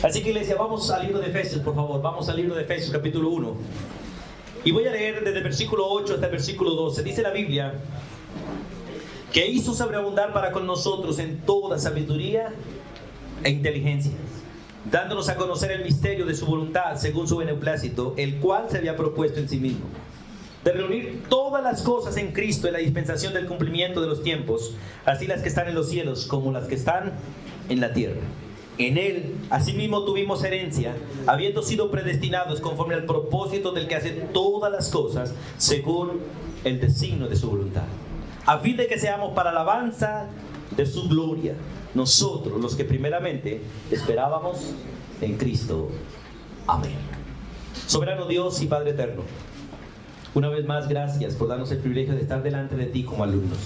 Así que iglesia, vamos al libro de Efesios, por favor. Vamos al libro de Efesios, capítulo 1. Y voy a leer desde el versículo 8 hasta el versículo 12. Dice la Biblia que hizo sobreabundar para con nosotros en toda sabiduría e inteligencia, dándonos a conocer el misterio de su voluntad según su beneplácito, el cual se había propuesto en sí mismo, de reunir todas las cosas en Cristo en la dispensación del cumplimiento de los tiempos, así las que están en los cielos como las que están en la tierra. En Él, asimismo, tuvimos herencia, habiendo sido predestinados conforme al propósito del que hace todas las cosas, según el designio de su voluntad, a fin de que seamos para alabanza de su gloria, nosotros los que primeramente esperábamos en Cristo. Amén. Soberano Dios y Padre eterno, una vez más, gracias por darnos el privilegio de estar delante de ti como alumnos.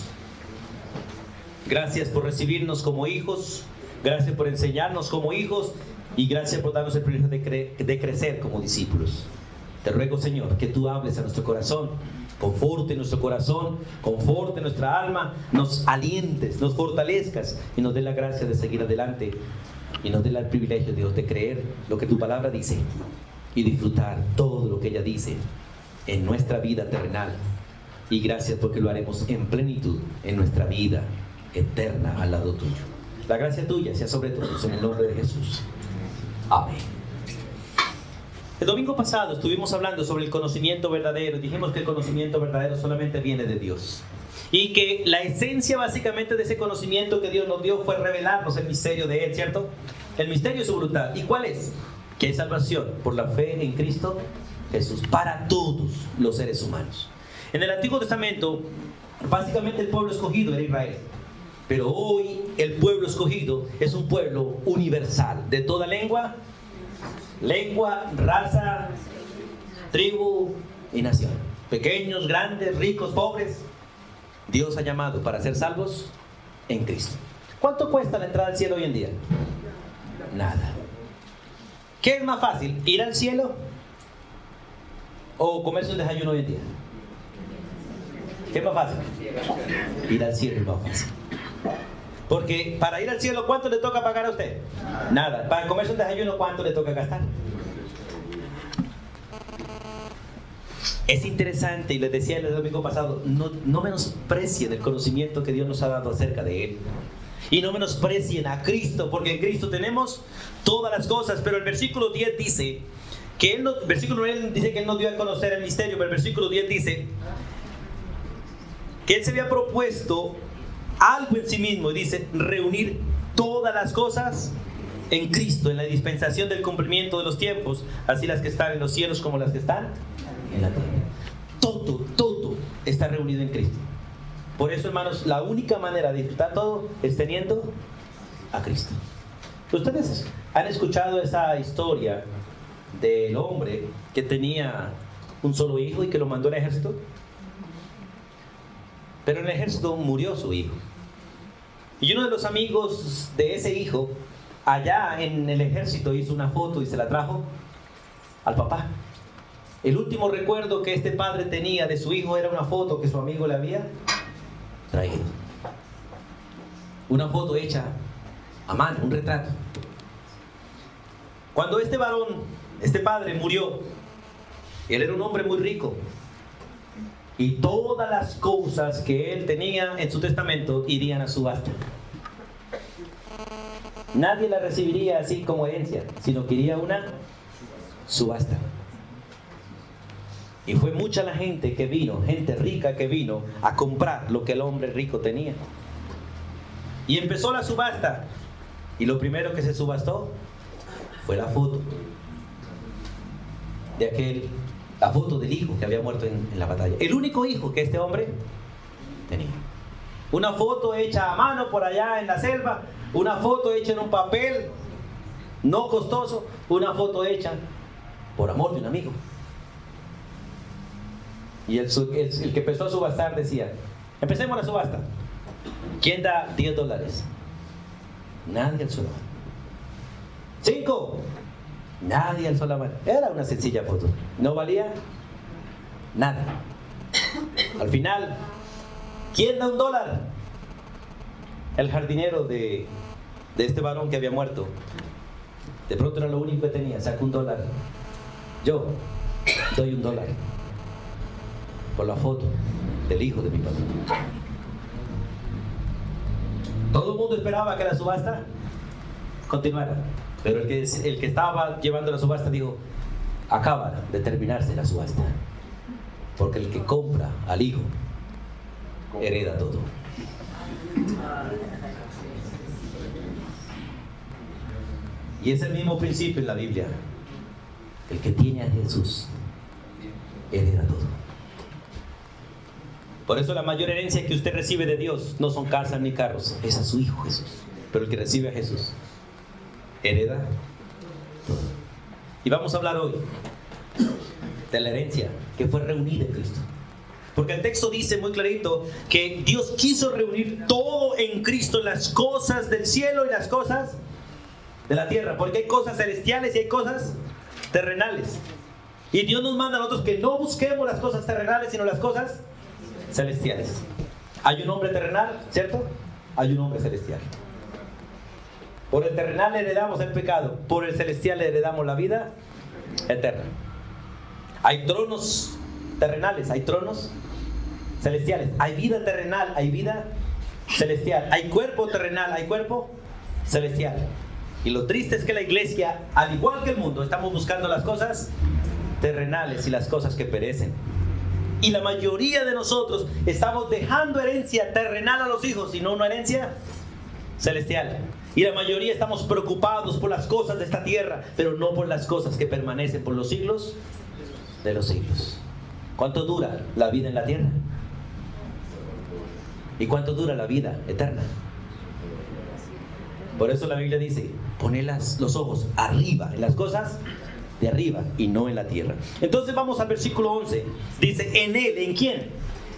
Gracias por recibirnos como hijos. Gracias por enseñarnos como hijos y gracias por darnos el privilegio de crecer como discípulos. Te ruego, Señor, que tú hables a nuestro corazón, conforte nuestro corazón, conforte nuestra alma, nos alientes, nos fortalezcas y nos dé la gracia de seguir adelante y nos dé el privilegio, Dios, de creer lo que tu palabra dice y disfrutar todo lo que ella dice en nuestra vida terrenal. Y gracias porque lo haremos en plenitud en nuestra vida eterna al lado tuyo. La gracia tuya sea sobre todos, en el nombre de Jesús. Amén. El domingo pasado estuvimos hablando sobre el conocimiento verdadero. Dijimos que el conocimiento verdadero solamente viene de Dios. Y que la esencia básicamente de ese conocimiento que Dios nos dio fue revelarnos el misterio de Él, ¿cierto? El misterio de su voluntad. ¿Y cuál es? Que es salvación por la fe en Cristo Jesús para todos los seres humanos. En el Antiguo Testamento, básicamente el pueblo escogido era Israel. Pero hoy el pueblo escogido es un pueblo universal, de toda lengua, raza, tribu y nación. Pequeños, grandes, ricos, pobres. Dios ha llamado para ser salvos en Cristo. ¿Cuánto cuesta la entrada al cielo hoy en día? Nada. ¿Qué es más fácil? ¿Ir al cielo o comerse un desayuno hoy en día? ¿Qué es más fácil? Ir al cielo es más fácil. Porque para ir al cielo, ¿cuánto le toca pagar a usted? Nada. Para comerse un desayuno, ¿cuánto le toca gastar? Es interesante, y les decía el domingo pasado, no menosprecien el conocimiento que Dios nos ha dado acerca de Él. Y no menosprecien a Cristo, porque en Cristo tenemos todas las cosas. Pero el versículo 10 dice que el versículo 9 dice que Él nos dio a conocer el misterio, pero el versículo 10 dice que Él se había propuesto algo en sí mismo, y dice, reunir todas las cosas en Cristo, en la dispensación del cumplimiento de los tiempos, así las que están en los cielos como las que están en la tierra. Todo está reunido en Cristo. Por eso, hermanos, la única manera de disfrutar todo es teniendo a Cristo. Ustedes han escuchado esa historia del hombre que tenía un solo hijo y que lo mandó al ejército. Pero en el ejército murió su hijo. Y uno de los amigos de ese hijo, allá en el ejército, hizo una foto y se la trajo al papá. El último recuerdo que este padre tenía de su hijo era una foto que su amigo le había traído. Una foto hecha a mano, un retrato. Cuando este varón, este padre murió, él era un hombre muy rico. Y todas las cosas que él tenía en su testamento irían a subasta. Nadie la recibiría así como herencia, sino que iría a una subasta. Y fue mucha la gente que vino, gente rica que vino a comprar lo que el hombre rico tenía. Y empezó la subasta. Y lo primero que se subastó fue la foto de aquel. La foto del hijo que había muerto en la batalla. El único hijo que este hombre tenía. Una foto hecha a mano por allá en la selva. Una foto hecha en un papel no costoso. Una foto hecha por amor de un amigo. Y el que empezó a subastar decía, empecemos la subasta. ¿Quién da $10? Nadie alzó la mano. 5. Nadie alzó la mano. Era una sencilla foto. No valía nada. Al final, ¿quién da $1? El jardinero de este varón que había muerto De pronto era lo único que tenía, saca $1. Yo doy $1 por la foto del hijo de mi papá. Todo el mundo esperaba que la subasta continuara, pero el que estaba llevando la subasta dijo: acaba de terminarse la subasta, porque el que compra al hijo hereda todo. Y es el mismo principio en la Biblia. El que tiene a Jesús hereda todo. Por eso la mayor herencia que usted recibe de Dios no son casas ni carros, es a su Hijo Jesús. Pero el que recibe a Jesús hereda todo. Y vamos a hablar hoy de la herencia que fue reunida en Cristo. Porque el texto dice muy clarito que Dios quiso reunir todo en Cristo, las cosas del cielo y las cosas de la tierra. Porque hay cosas celestiales y hay cosas terrenales. Y Dios nos manda a nosotros que no busquemos las cosas terrenales, sino las cosas celestiales. Hay un hombre terrenal, ¿cierto? Hay un hombre celestial. Por el terrenal heredamos el pecado, por el celestial heredamos la vida eterna. Hay tronos terrenales, hay tronos celestiales. Hay vida terrenal, hay vida celestial. Hay cuerpo terrenal, hay cuerpo celestial. Y lo triste es que la iglesia, al igual que el mundo, estamos buscando las cosas terrenales y las cosas que perecen. Y la mayoría de nosotros estamos dejando herencia terrenal a los hijos y no una herencia celestial. Y la mayoría estamos preocupados por las cosas de esta tierra, pero no por las cosas que permanecen por los siglos de los siglos. ¿Cuánto dura la vida en la tierra? ¿Y cuánto dura la vida eterna? Por eso la Biblia dice: poned los ojos arriba, en las cosas de arriba y no en la tierra. Entonces vamos al versículo 11. Dice: en Él, ¿en quién?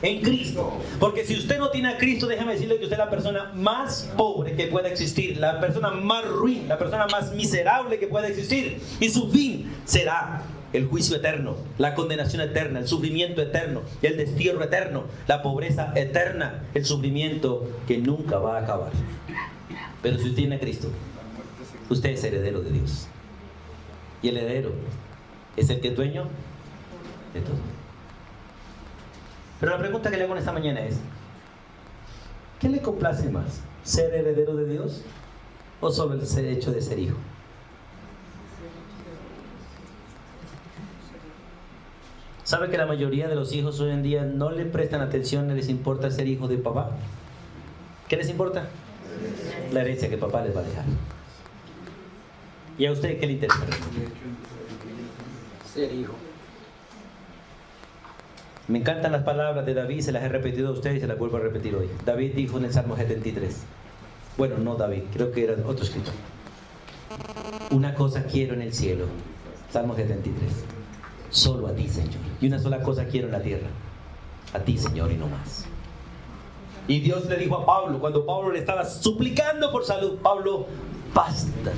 En Cristo. Porque si usted no tiene a Cristo, déjame decirle que usted es la persona más pobre que pueda existir, la persona más ruin, la persona más miserable que pueda existir. Y su fin será el juicio eterno, la condenación eterna, el sufrimiento eterno, el destierro eterno, la pobreza eterna, el sufrimiento que nunca va a acabar. Pero si usted tiene a Cristo, usted es heredero de Dios. Y el heredero es el que es dueño de todo. Pero la pregunta que le hago en esta mañana es: ¿qué le complace más? ¿Ser heredero de Dios o solo el hecho de ser hijo? ¿Sabe que la mayoría de los hijos hoy en día no le prestan atención ni les importa ser hijo de papá? ¿Qué les importa? La herencia que papá les va a dejar. ¿Y a usted qué le interesa? Ser hijo. Me encantan las palabras de David, se las he repetido a ustedes y se las vuelvo a repetir hoy. David dijo en el Salmo 73. Bueno, no David, creo que era otro escritor. Una cosa quiero en el cielo. Salmo 73. Solo a ti, Señor. Y una sola cosa quiero en la tierra. A ti, Señor, y no más. Y Dios le dijo a Pablo, cuando Pablo le estaba suplicando por salud: Pablo, bástate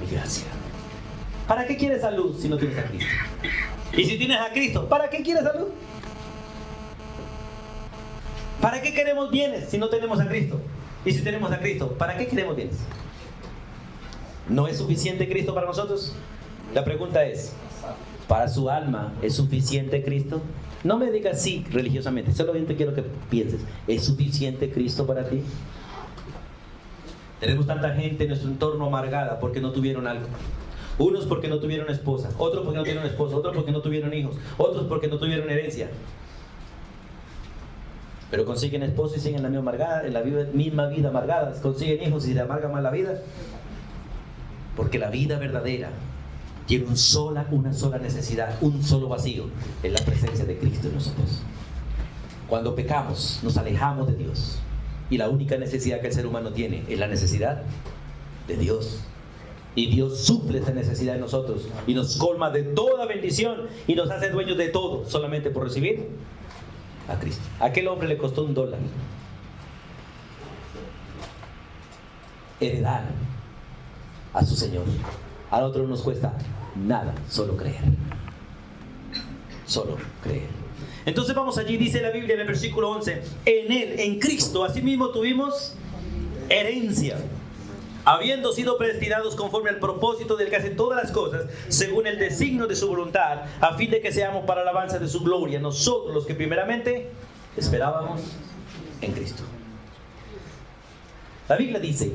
mi gracia. ¿Para qué quieres salud si no tienes a Cristo? Y si tienes a Cristo, ¿para qué quieres salud? ¿Para qué queremos bienes si no tenemos a Cristo? Y si tenemos a Cristo, ¿para qué queremos bienes? ¿No es suficiente Cristo para nosotros? La pregunta es: ¿para su alma es suficiente Cristo? No me digas sí religiosamente, solamente quiero que pienses: ¿es suficiente Cristo para ti? Tenemos tanta gente en nuestro entorno amargada porque no tuvieron algo. Unos porque no tuvieron esposa, otros porque no tuvieron esposo, otros porque no tuvieron hijos, otros porque no tuvieron herencia. Pero consiguen esposo y siguen la misma amargada, en la misma vida amargada, consiguen hijos y se amarga más la vida. Porque la vida verdadera tiene una sola necesidad, un solo vacío: es la presencia de Cristo en nosotros. Cuando pecamos, nos alejamos de Dios. Y la única necesidad que el ser humano tiene es la necesidad de Dios. Y Dios suple esa necesidad en nosotros y nos colma de toda bendición y nos hace dueños de todo solamente por recibir a Cristo. A aquel hombre le costó $1 heredar a su Señor. A nosotros nos cuesta nada, solo creer. Solo creer. Entonces vamos allí, dice la Biblia en el versículo 11: en Él, en Cristo, asimismo tuvimos herencia. habiendo sido predestinados conforme al propósito del que hace todas las cosas, según el designio de su voluntad, a fin de que seamos para alabanza de su gloria, nosotros los que primeramente esperábamos en Cristo. La Biblia dice,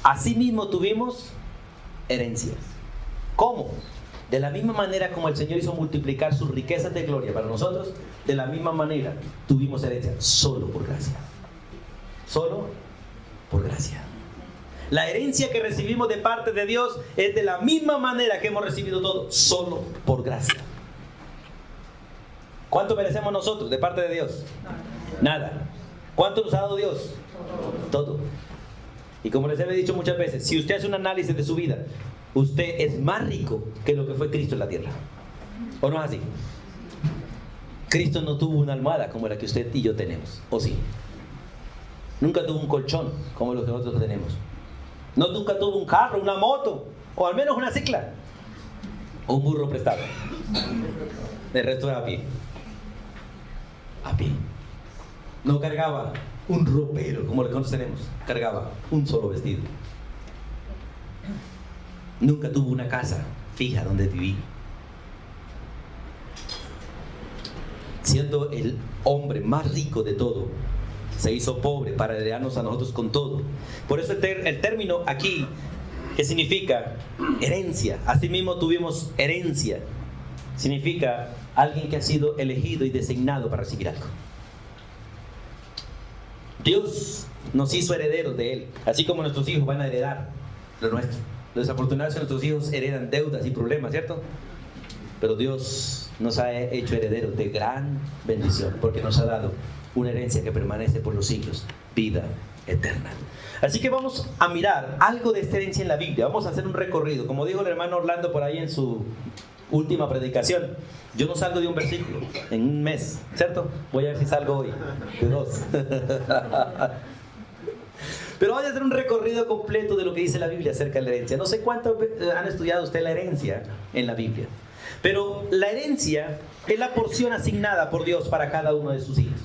asimismo tuvimos herencias. ¿Cómo? De la misma manera como el Señor hizo multiplicar sus riquezas de gloria para nosotros, de la misma manera tuvimos herencia, solo por gracia. Solo por gracia. La herencia que recibimos de parte de Dios es de la misma manera que hemos recibido todo, solo por gracia. ¿Cuánto merecemos nosotros de parte de Dios? Nada. ¿Cuánto nos ha dado Dios? Todo. Y como les he dicho muchas veces, si usted hace un análisis de su vida, usted es más rico que lo que fue Cristo en la tierra. ¿O no es así? Cristo no tuvo una almohada como la que usted y yo tenemos. ¿O sí? Nunca tuvo un colchón como los que nosotros tenemos. Nunca tuvo un carro, una moto, o al menos una cicla, o un burro prestado. El resto era a pie. A pie. No cargaba un ropero como el que nosotros tenemos. Cargaba un solo vestido. Nunca tuvo una casa fija donde vivir. Siendo el hombre más rico de todo, se hizo pobre para heredarnos a nosotros con todo. Por eso el término aquí, que significa herencia, asimismo tuvimos herencia, significa alguien que ha sido elegido y designado para recibir algo. Dios nos hizo herederos de Él, así como nuestros hijos van a heredar lo nuestro. Lo desafortunado es que nuestros hijos heredan deudas y problemas, ¿cierto? Pero Dios nos ha hecho herederos de gran bendición, porque nos ha dado una herencia que permanece por los siglos, vida eterna. Así que vamos a mirar algo de esta herencia en la Biblia. Vamos a hacer un recorrido. Como dijo el hermano Orlando por ahí en su última predicación, yo no salgo de un versículo en un mes, ¿cierto? Voy a ver si salgo hoy de 2. Pero voy a hacer un recorrido completo de lo que dice la Biblia acerca de la herencia. No sé cuánto han estudiado usted la herencia en la Biblia, pero la herencia es la porción asignada por Dios para cada uno de sus hijos.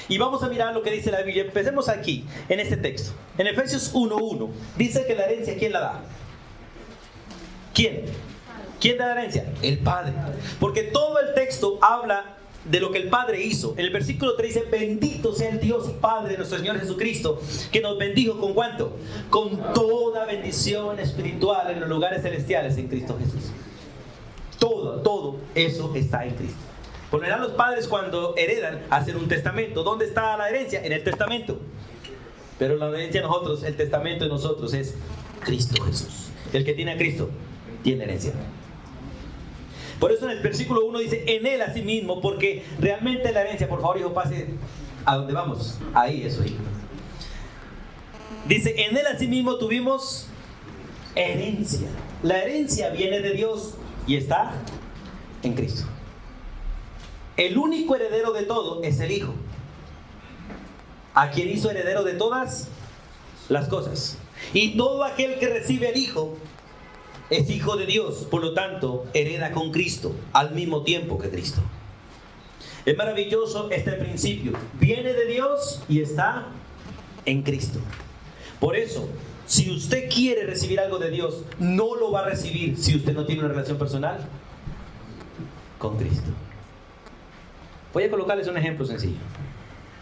Y vamos a mirar lo que dice la Biblia. Empecemos aquí, en este texto. En Efesios 1:1 dice que la herencia, ¿quién la da? ¿Quién? ¿Quién da la herencia? El Padre. Porque todo el texto habla de lo que el Padre hizo. En el versículo 3 dice, bendito sea el Dios y Padre de nuestro Señor Jesucristo, que nos bendijo ¿con cuánto? Con toda bendición espiritual en los lugares celestiales en Cristo Jesús. Todo eso está en Cristo. Por lo general los padres cuando heredan hacen un testamento. ¿Dónde está la herencia? En el testamento. Pero la herencia de nosotros, el testamento de nosotros es Cristo Jesús. El que tiene a Cristo tiene herencia. Por eso en el versículo 1 dice, en Él asimismo, porque realmente la herencia, por favor hijo, pase a donde vamos. Ahí, eso hijo. Dice, en Él asimismo tuvimos herencia. La herencia viene de Dios y está en Cristo. El único heredero de todo es el Hijo, a quien hizo heredero de todas las cosas. Y todo aquel que recibe al Hijo es hijo de Dios, por lo tanto, hereda con Cristo al mismo tiempo que Cristo. Es maravilloso este principio. Viene de Dios y está en Cristo. Por eso, si usted quiere recibir algo de Dios, no lo va a recibir si usted no tiene una relación personal con Cristo. Voy a colocarles un ejemplo sencillo.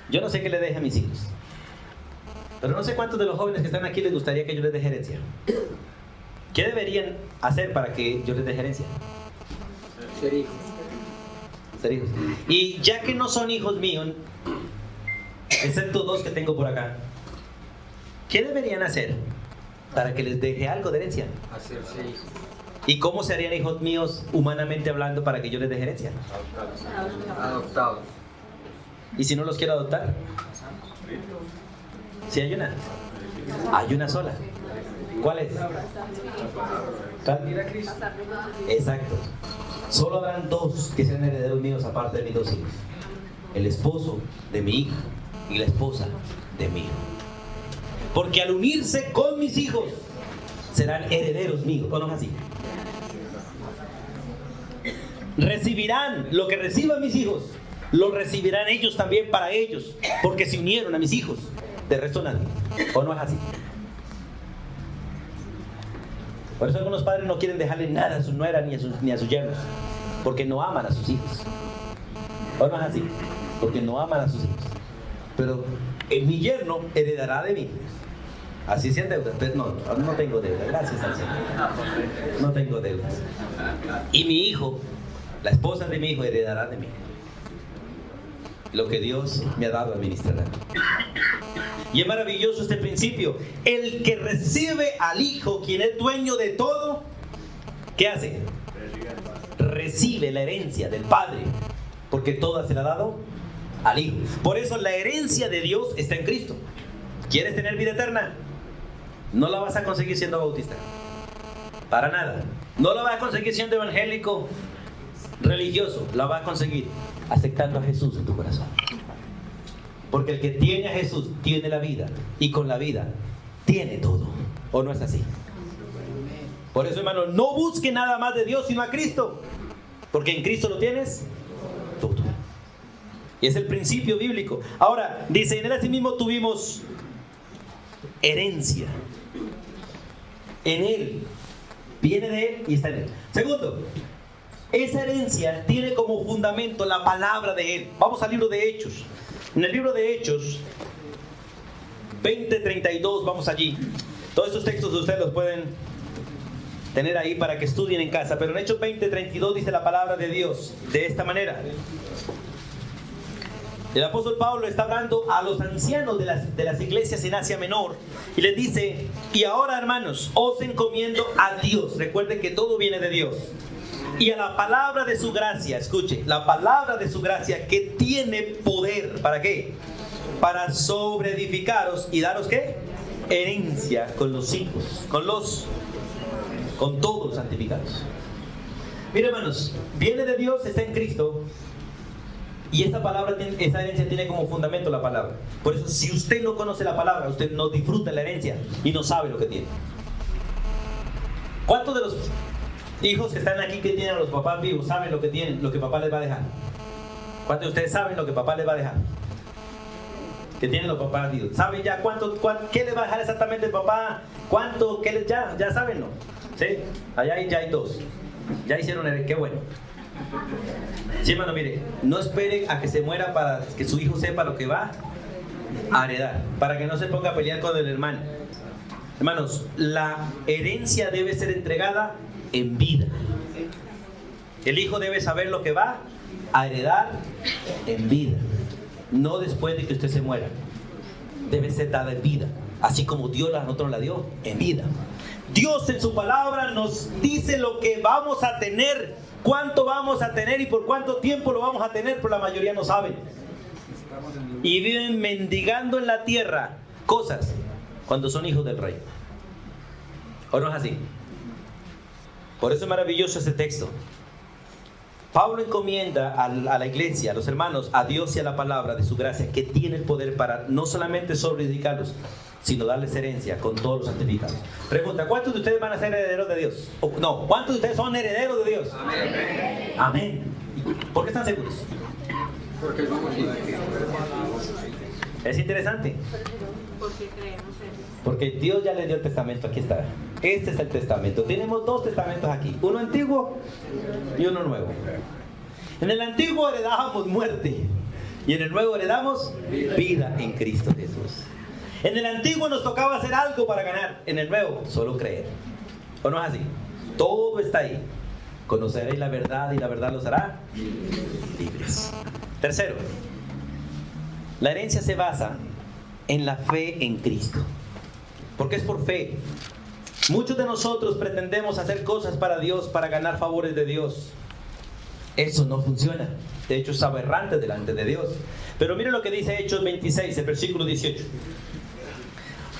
Yo no sé qué le deje a mis hijos, pero no sé cuántos de los jóvenes que están aquí les gustaría que yo les deje herencia. ¿Qué deberían hacer para que yo les deje herencia? Ser hijos. Ser hijos. Y ya que no son hijos míos, excepto 2 que tengo por acá, ¿qué deberían hacer para que les deje algo de herencia? Hacerse hijos. ¿Y cómo se harían hijos míos humanamente hablando para que yo les deje herencia? Adoptados. ¿Y si no los quiero adoptar? ¿Sí hay una? Hay una sola. ¿Cuál es? ¿Cuál? Exacto. Solo habrán 2 que sean herederos míos aparte de mis 2 hijos. El esposo de mi hija y la esposa de mi hijo. Porque al unirse con mis hijos serán herederos míos. ¿O no es así? Recibirán lo que reciban mis hijos, lo recibirán ellos también para ellos, porque se unieron a mis hijos. De resto nadie. ¿O no es así? Por eso algunos padres no quieren dejarle nada a sus nueras ni a sus yernos, porque no aman a sus hijos. ¿O no es así? Porque no aman a sus hijos. Pero mi yerno heredará de mí. Así sean deudas. Pero no tengo deudas, gracias al Señor. No tengo deudas. Y mi hijo, la esposa de mi hijo, heredará de mí. Lo que Dios me ha dado administrará. Y es maravilloso este principio. El que recibe al Hijo, quien es dueño de todo, ¿qué hace? Recibe la herencia del Padre, porque toda se la ha dado al Hijo. Por eso la herencia de Dios está en Cristo. ¿Quieres tener vida eterna? No la vas a conseguir siendo bautista. Para nada. No la vas a conseguir siendo evangélico, religioso. La vas a conseguir aceptando a Jesús en tu corazón. Porque el que tiene a Jesús tiene la vida, y con la vida tiene todo. ¿O no es así? Por eso, hermano, no busque nada más de Dios sino a Cristo, porque en Cristo lo tienes todo. Y es el principio bíblico. Ahora, dice, en él asimismo tuvimos herencia. En él, viene de él y está en él. Segundo, esa herencia tiene como fundamento la palabra de él. Vamos al libro de Hechos. En el libro de Hechos 20:32, vamos allí. Todos estos textos ustedes los pueden tener ahí para que estudien en casa. Pero en Hechos 20:32 dice la palabra de Dios de esta manera. El apóstol Pablo está hablando a los ancianos de las iglesias en Asia Menor y les dice: y ahora, hermanos, os encomiendo a Dios. Recuerden que todo viene de Dios. Y a la palabra de su gracia, escuche, la palabra de su gracia que tiene poder, ¿para qué? Para sobreedificaros y daros, ¿qué? Herencia con los hijos, con todos los santificados. Mira, hermanos, viene de Dios, está en Cristo. Y esta palabra, esta herencia tiene como fundamento la palabra. Por eso, si usted no conoce la palabra, usted no disfruta la herencia y no sabe lo que tiene. ¿Cuántos de los hijos que están aquí que tienen a los papás vivos saben lo que tienen, lo que papá les va a dejar? ¿Cuántos de ustedes saben lo que papá les va a dejar? Que tienen los papás vivos. ¿Saben ya qué les va a dejar exactamente el papá? ¿Cuánto? Ya saben, ¿no? ¿Sí? Allá ya hay dos. Ya hicieron el... Qué bueno. Sí, hermano, mire, no espere a que se muera para que su hijo sepa lo que va a heredar, para que no se ponga a pelear con el hermano. Hermanos, la herencia debe ser entregada en vida. El hijo debe saber lo que va a heredar en vida, no después de que usted se muera. Debe ser dada en vida, así como Dios a nosotros la dio en vida. Dios en su palabra nos dice lo que vamos a tener, cuánto vamos a tener y por cuánto tiempo lo vamos a tener, pero la mayoría no saben. Y viven mendigando en la tierra cosas cuando son hijos del rey. ¿O no es así? Por eso es maravilloso este texto. Pablo encomienda a la iglesia, a los hermanos, a Dios y a la palabra de su gracia, que tiene el poder para no solamente sobreedificarlos, sino darles herencia con todos los santificados. Pregunta, ¿cuántos de ustedes van a ser herederos de Dios? No, ¿cuántos de ustedes son herederos de Dios? Amén. Amén. ¿Por qué están seguros? Porque somos hijos. Es interesante. Porque creemos en... Porque Dios ya le dio el testamento, aquí está. Este es el testamento. Tenemos dos testamentos aquí, uno antiguo y uno nuevo. En el antiguo heredábamos muerte y en el nuevo heredamos vida en Cristo Jesús. En el antiguo nos tocaba hacer algo para ganar, en el nuevo solo creer. ¿O no es así? Todo está ahí. Conoceréis la verdad y la verdad los hará libres. Tercero, la herencia se basa en la fe en Cristo. Porque es por fe. Muchos de nosotros pretendemos hacer cosas para Dios, para ganar favores de Dios. Eso no funciona. De hecho, es aberrante delante de Dios. Pero mire lo que dice Hechos 26, el versículo 18.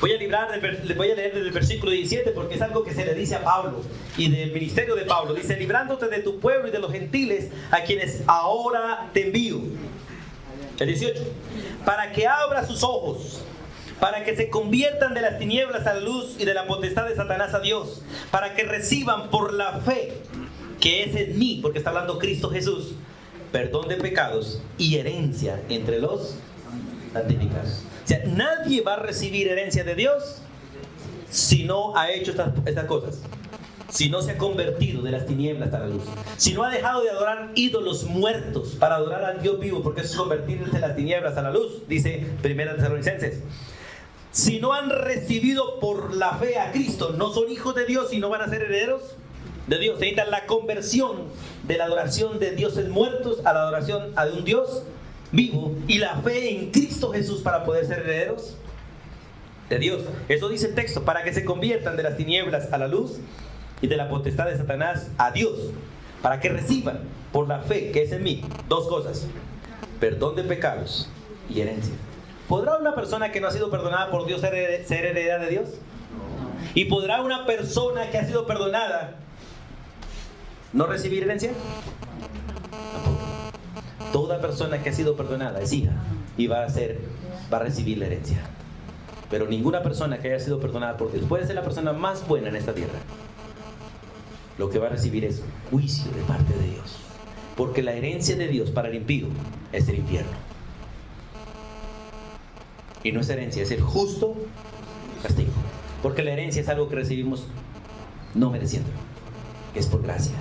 Voy a leer desde el versículo 17 porque es algo que se le dice a Pablo y del ministerio de Pablo. Dice: librándote de tu pueblo y de los gentiles a quienes ahora te envío. El 18. Para que abra sus ojos, para que se conviertan de las tinieblas a la luz y de la potestad de Satanás a Dios, para que reciban por la fe que es en mí, porque está hablando Cristo Jesús, perdón de pecados y herencia entre los santificados. O sea, nadie va a recibir herencia de Dios si no ha hecho estas cosas. Si no se ha convertido de las tinieblas a la luz. Si no ha dejado de adorar ídolos muertos para adorar al Dios vivo, porque eso es convertirse de las tinieblas a la luz, dice 1 Tesalonicenses. Si no han recibido por la fe a Cristo, no son hijos de Dios y no van a ser herederos de Dios. Necesitan la conversión de la adoración de dioses muertos a la adoración a un Dios vivo y la fe en Cristo Jesús para poder ser herederos de Dios. Eso dice el texto, para que se conviertan de las tinieblas a la luz y de la potestad de Satanás a Dios, para que reciban por la fe que es en mí dos cosas: perdón de pecados y herencia. ¿Podrá una persona que no ha sido perdonada por Dios ser heredera de Dios? ¿Y podrá una persona que ha sido perdonada no recibir herencia? Tampoco. Toda persona que ha sido perdonada es hija y va a recibir la herencia. Pero ninguna persona que haya sido perdonada por Dios, puede ser la persona más buena en esta tierra, lo que va a recibir es juicio de parte de Dios. Porque la herencia de Dios para el impío es el infierno. Y no es herencia, es el justo castigo. Porque la herencia es algo que recibimos no mereciendo. Es por gracia.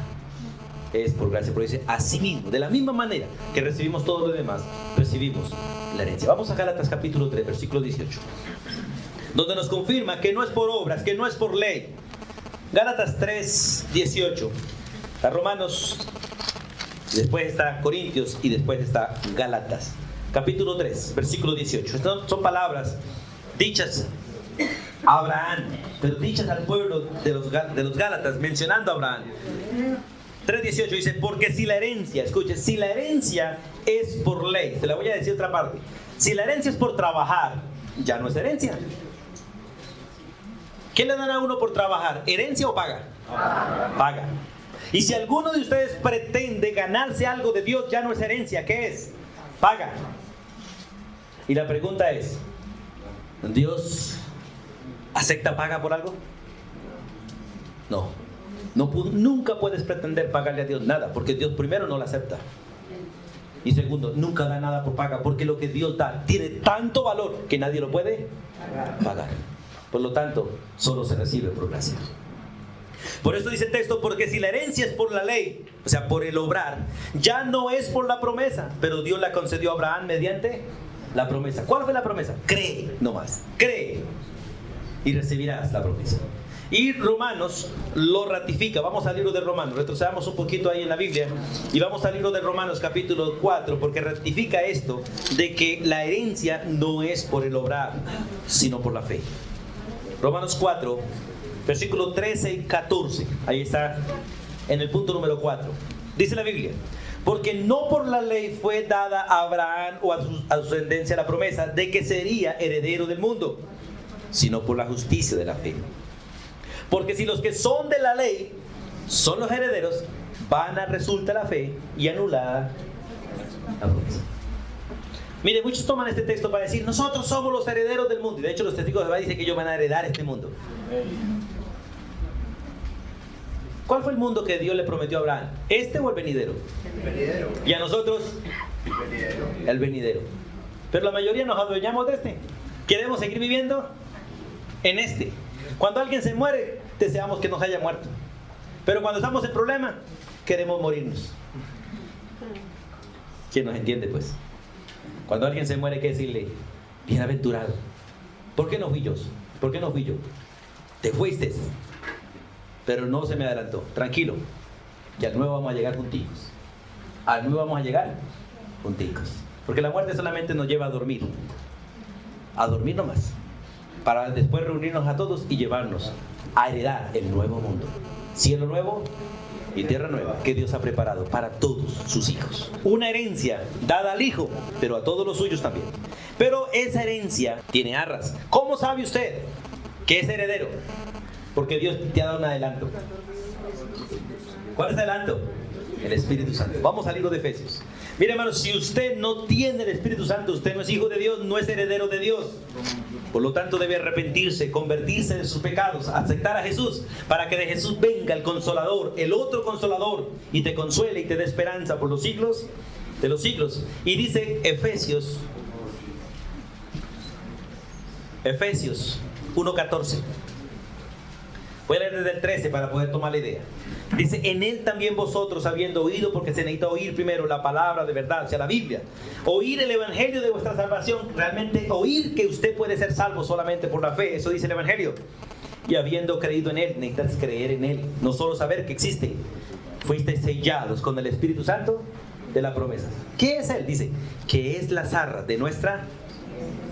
Es por gracia. Pero dice, así mismo, de la misma manera que recibimos todo lo demás, recibimos la herencia. Vamos a Gálatas capítulo 3, versículo 18. Donde nos confirma que no es por obras, que no es por ley. Gálatas 3, 18. Está Romanos, después está Corintios y después está Gálatas. Capítulo 3, versículo 18. Estas son palabras dichas a Abraham, pero dichas al pueblo de los Gálatas, mencionando a Abraham. 3:18 dice, porque si la herencia, escuche, si la herencia es por ley, se la voy a decir otra parte, si la herencia es por trabajar, ya no es herencia. ¿Qué le dan a uno por trabajar? ¿Herencia o paga? Paga. Y si alguno de ustedes pretende ganarse algo de Dios, ya no es herencia, ¿qué es? Paga. Y la pregunta es, ¿Dios acepta paga por algo? No. Nunca puedes pretender pagarle a Dios nada, porque Dios primero no la acepta. Y segundo, nunca da nada por paga, porque lo que Dios da tiene tanto valor que nadie lo puede pagar. Por lo tanto, solo se recibe por gracia. Por eso dice el texto, porque si la herencia es por la ley, o sea, por el obrar, ya no es por la promesa, pero Dios la concedió a Abraham mediante la promesa. ¿Cuál fue la promesa? Cree nomás, cree y recibirás la promesa. Y Romanos lo ratifica. Vamos al libro de Romanos, retrocedamos un poquito ahí en la Biblia y vamos al libro de Romanos capítulo 4, porque ratifica esto de que la herencia no es por el obrar, sino por la fe. Romanos 4, versículo 13 y 14, ahí está en el punto número 4. Dice la Biblia, porque no por la ley fue dada a Abraham o a su descendencia la promesa de que sería heredero del mundo, sino por la justicia de la fe. Porque si los que son de la ley son los herederos, vana resulta la fe y anulada la promesa. Mire, muchos toman este texto para decir, nosotros somos los herederos del mundo. Y de hecho los testigos de Jehová dicen que ellos van a heredar este mundo. ¿Cuál fue el mundo que Dios le prometió a Abraham? ¿Este o el venidero? El venidero. Y a nosotros, El venidero. el venidero. Pero la mayoría nos adueñamos de este. Queremos seguir viviendo en este. Cuando alguien se muere, deseamos que nos haya muerto. Pero cuando estamos en problema, queremos morirnos. ¿Quién nos entiende, pues? Cuando alguien se muere, hay que decirle, bienaventurado. ¿Por qué no fui yo? ¿Por qué no fui yo? Te fuiste, pero no se me adelantó. Tranquilo, que al nuevo vamos a llegar junticos. Al nuevo vamos a llegar junticos. Porque la muerte solamente nos lleva a dormir nomás, para después reunirnos a todos y llevarnos a heredar el nuevo mundo. Cielo nuevo y tierra nueva que Dios ha preparado para todos sus hijos. Una herencia dada al hijo, pero a todos los suyos también. Pero esa herencia tiene arras. ¿Cómo sabe usted que es heredero? Porque Dios te ha dado un adelanto. ¿Cuál es el adelanto? El Espíritu Santo. Vamos al libro de Efesios. Mire, hermanos, si usted no tiene el Espíritu Santo, usted no es hijo de Dios, no es heredero de Dios. Por lo tanto, debe arrepentirse, convertirse de sus pecados, aceptar a Jesús, para que de Jesús venga el Consolador, el otro Consolador, y te consuele y te dé esperanza por los siglos de los siglos. Y dice Efesios Efesios 1:14. Voy a leer desde el 13 para poder tomar la idea. Dice, en él también vosotros, habiendo oído, porque se necesita oír primero la palabra de verdad, o sea, la Biblia. Oír el evangelio de vuestra salvación, realmente oír que usted puede ser salvo solamente por la fe, eso dice el evangelio. Y habiendo creído en él, necesitas creer en él, no solo saber que existe. Fuisteis sellados con el Espíritu Santo de la promesa. ¿Qué es él? Dice, que es la arras de nuestra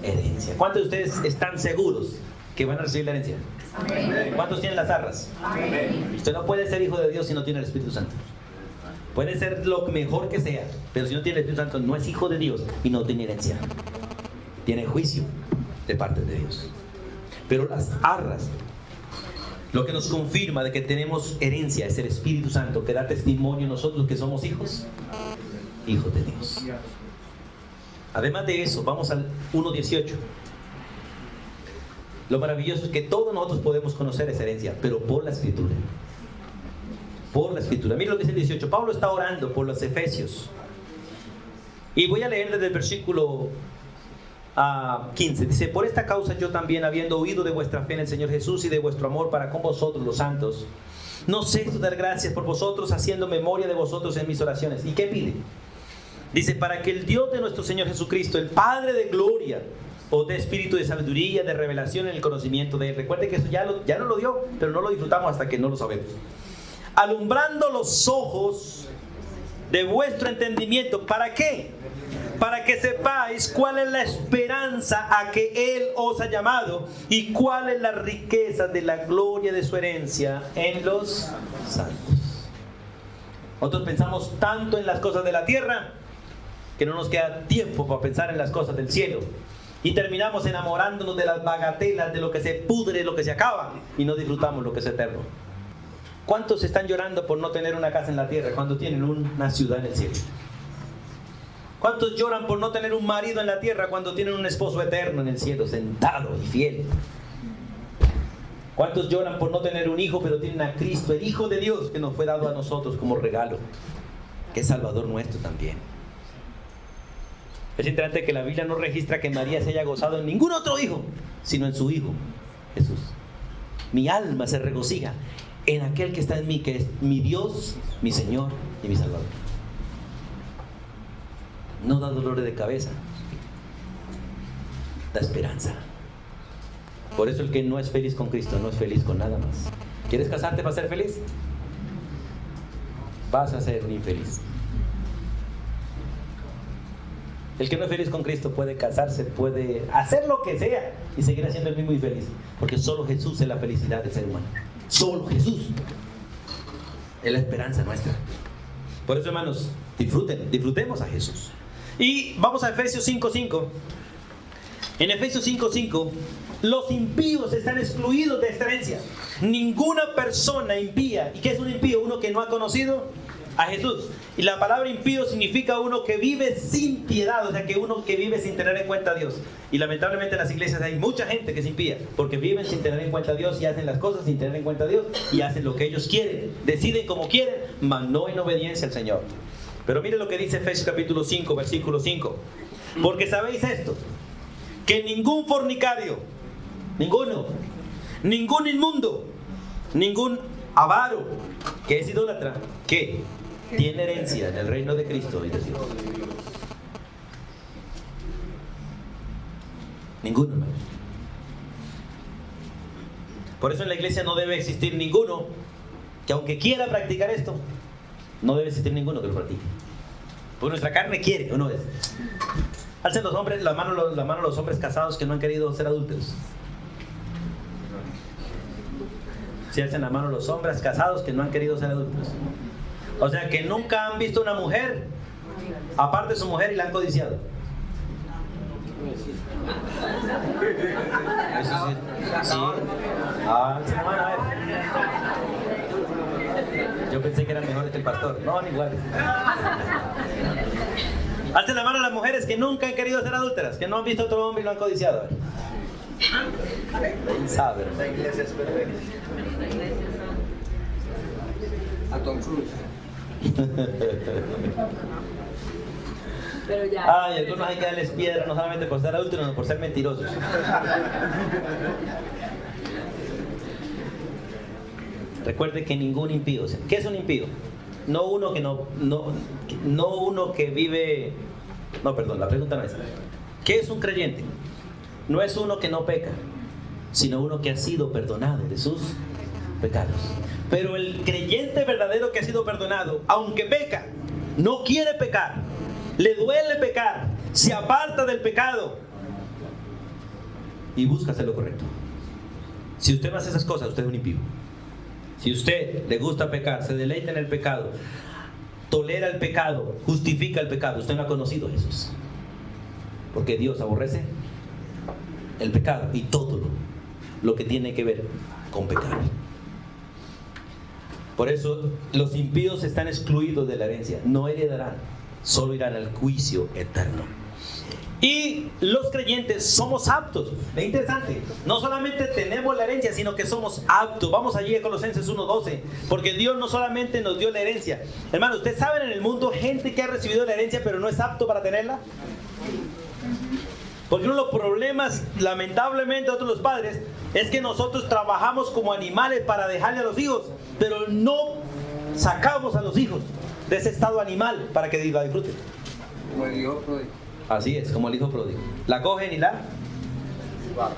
herencia. ¿Cuántos de ustedes están seguros que van a recibir la herencia? Amén. ¿Cuántos tienen las arras? Amén. Usted no puede ser hijo de Dios si no tiene el Espíritu Santo. Puede ser lo mejor que sea, pero si no tiene el Espíritu Santo no es hijo de Dios y no tiene herencia. Tiene juicio de parte de Dios. Pero las arras, lo que nos confirma de que tenemos herencia, es el Espíritu Santo, que da testimonio nosotros que somos hijos de Dios. Además de eso, vamos al 1:18. Lo maravilloso es que todos nosotros podemos conocer esa herencia, pero por la Escritura. Por la Escritura. Mira lo que dice el 18. Pablo está orando por los efesios. Y voy a leer desde el versículo 15. Dice, por esta causa yo también, habiendo oído de vuestra fe en el Señor Jesús y de vuestro amor para con vosotros los santos, no ceso de dar gracias por vosotros, haciendo memoria de vosotros en mis oraciones. ¿Y qué pide? Dice, para que el Dios de nuestro Señor Jesucristo, el Padre de gloria, o de espíritu de sabiduría, de revelación en el conocimiento de Él. Recuerde que eso ya no lo dio, pero no lo disfrutamos hasta que no lo sabemos. Alumbrando los ojos de vuestro entendimiento. ¿Para qué? Para que sepáis cuál es la esperanza a que Él os ha llamado y cuál es la riqueza de la gloria de su herencia en los santos. Nosotros pensamos tanto en las cosas de la tierra que no nos queda tiempo para pensar en las cosas del cielo. Y terminamos enamorándonos de las bagatelas, de lo que se pudre, lo que se acaba, y no disfrutamos lo que es eterno. ¿Cuántos están llorando por no tener una casa en la tierra cuando tienen una ciudad en el cielo? ¿Cuántos lloran por no tener un marido en la tierra cuando tienen un esposo eterno en el cielo, sentado y fiel? ¿Cuántos lloran por no tener un hijo, pero tienen a Cristo, el Hijo de Dios, que nos fue dado a nosotros como regalo, que es Salvador nuestro también? Es interesante que la Biblia no registra que María se haya gozado en ningún otro hijo, sino en su Hijo, Jesús. Mi alma se regocija en aquel que está en mí, que es mi Dios, mi Señor y mi Salvador. No da dolores de cabeza, da esperanza. Por eso el que no es feliz con Cristo no es feliz con nada más. ¿Quieres casarte para ser feliz? Vas a ser infeliz. El que no es feliz con Cristo puede casarse, puede hacer lo que sea y seguir siendo el mismo infeliz. Porque solo Jesús es la felicidad del ser humano. Solo Jesús es la esperanza nuestra. Por eso, hermanos, disfrutemos a Jesús. Y vamos a Efesios 5:5. En Efesios 5:5, los impíos están excluidos de esta herencia. Ninguna persona impía. ¿Y qué es un impío? Uno que no ha conocido a Jesús. Y la palabra impío significa uno que vive sin piedad, o sea, que uno que vive sin tener en cuenta a Dios. Y lamentablemente en las iglesias hay mucha gente que es impía, porque viven sin tener en cuenta a Dios y hacen las cosas sin tener en cuenta a Dios y hacen lo que ellos quieren, deciden como quieren, mas no en obediencia al Señor. Pero mire lo que dice Efesios capítulo 5, versículo 5. Porque sabéis esto, que ningún fornicario, ningún inmundo, ningún avaro, que es idólatra, que tiene herencia en el reino de Cristo y de Dios. Ninguno, hermano. Por eso en la iglesia no debe existir ninguno que, aunque quiera practicar esto, no debe existir ninguno que lo practique. Porque nuestra carne quiere, ¿o no es? Alcen los hombres, la mano los hombres casados que no han querido ser adúlteros. Si alcen la mano los hombres casados que no han querido ser adúlteros. O sea, que nunca han visto una mujer aparte de su mujer y la han codiciado. Eso sí. Sí. Hermano, a ver. Yo pensé que eran mejores que el pastor. No, ni iguales. Alcen la mano a las mujeres que nunca han querido ser adúlteras, que no han visto a otro hombre y lo han codiciado. ¿Quién sabe? La iglesia es perfecta. A Tom Cruise. Pero ya. Ay, algunos hay que darles piedra no solamente por ser adultos, sino por ser mentirosos. Recuerde que ningún impío, ¿qué es un impío? No uno que no uno que vive. No, perdón, la pregunta no es. ¿Qué es un creyente? No es uno que no peca, sino uno que ha sido perdonado de sus pecados. Pero el creyente verdadero que ha sido perdonado, aunque peca, no quiere pecar, le duele pecar, se aparta del pecado y busca hacer lo correcto. Si usted no hace esas cosas, usted es un impío. Si usted le gusta pecar, se deleita en el pecado, tolera el pecado, justifica el pecado, usted no ha conocido a Jesús. Porque Dios aborrece el pecado y todo lo que tiene que ver con pecado. Por eso los impíos están excluidos de la herencia, no heredarán, solo irán al juicio eterno. Y los creyentes somos aptos. Es interesante, no solamente tenemos la herencia, sino que somos aptos. Vamos allí a Colosenses 1:12, porque Dios no solamente nos dio la herencia. Hermano, ¿ustedes saben en el mundo gente que ha recibido la herencia pero no es apto para tenerla? Porque uno de los problemas, lamentablemente, de otros los padres, es que nosotros trabajamos como animales para dejarle a los hijos, pero no sacamos a los hijos de ese estado animal para que la disfruten. Como el hijo pródigo. Así es, como el hijo pródigo. La cogen y la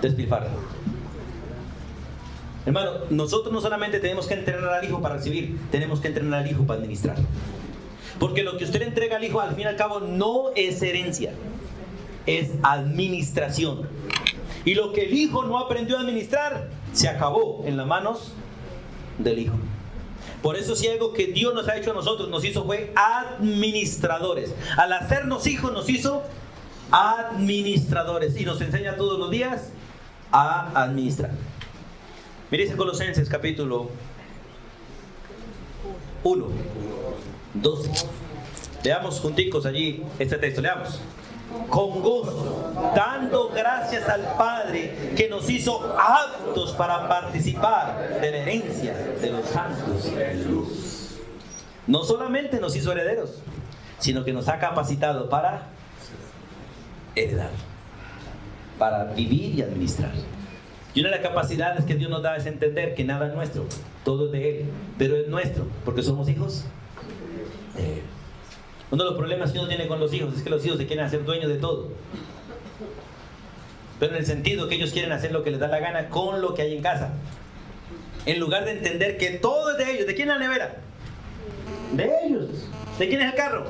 despilfarran. Hermano, nosotros no solamente tenemos que entrenar al hijo para recibir, tenemos que entrenar al hijo para administrar. Porque lo que usted le entrega al hijo, al fin y al cabo, no es herencia, es administración. Y lo que el hijo no aprendió a administrar, se acabó en las manos del hijo. Por eso si algo que Dios nos ha hecho a nosotros, nos hizo fue administradores. Al hacernos hijos nos hizo administradores y nos enseña todos los días a administrar. Mire dice Colosenses capítulo 1, 12. Leamos junticos allí este texto, leamos. Con gozo, dando gracias al Padre que nos hizo aptos para participar de la herencia de los santos de luz. No solamente nos hizo herederos, sino que nos ha capacitado para heredar, para vivir y administrar. Y una de las capacidades que Dios nos da es entender que nada es nuestro, todo es de Él, pero es nuestro, porque somos hijos de Él. Uno de los problemas que uno tiene con los hijos es que los hijos se quieren hacer dueños de todo. Pero en el sentido que ellos quieren hacer lo que les da la gana con lo que hay en casa. En lugar de entender que todo es de ellos. ¿De quién es la nevera? De ellos. ¿De quién es el carro?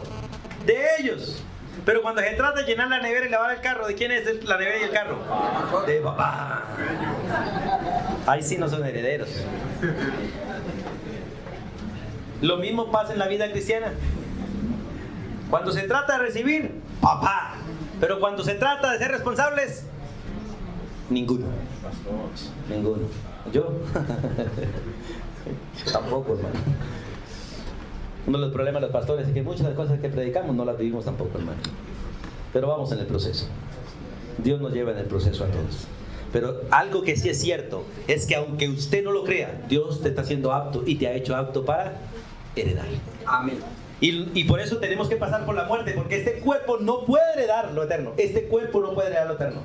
De ellos. Pero cuando se trata de llenar la nevera y lavar el carro, ¿de quién es la nevera y el carro? De papá. Ahí sí no son herederos. Lo mismo pasa en la vida cristiana. Cuando se trata de recibir, papá. Pero cuando se trata de ser responsables, ninguno. Ninguno. ¿Yo? Tampoco, hermano. Uno de los problemas de los pastores es que muchas de las cosas que predicamos no las vivimos tampoco, hermano. Pero vamos en el proceso. Dios nos lleva en el proceso a todos. Pero algo que sí es cierto es que aunque usted no lo crea, Dios te está haciendo apto y te ha hecho apto para heredar. Amén. Y por eso tenemos que pasar por la muerte, porque este cuerpo no puede heredar lo eterno. Este cuerpo no puede heredar lo eterno.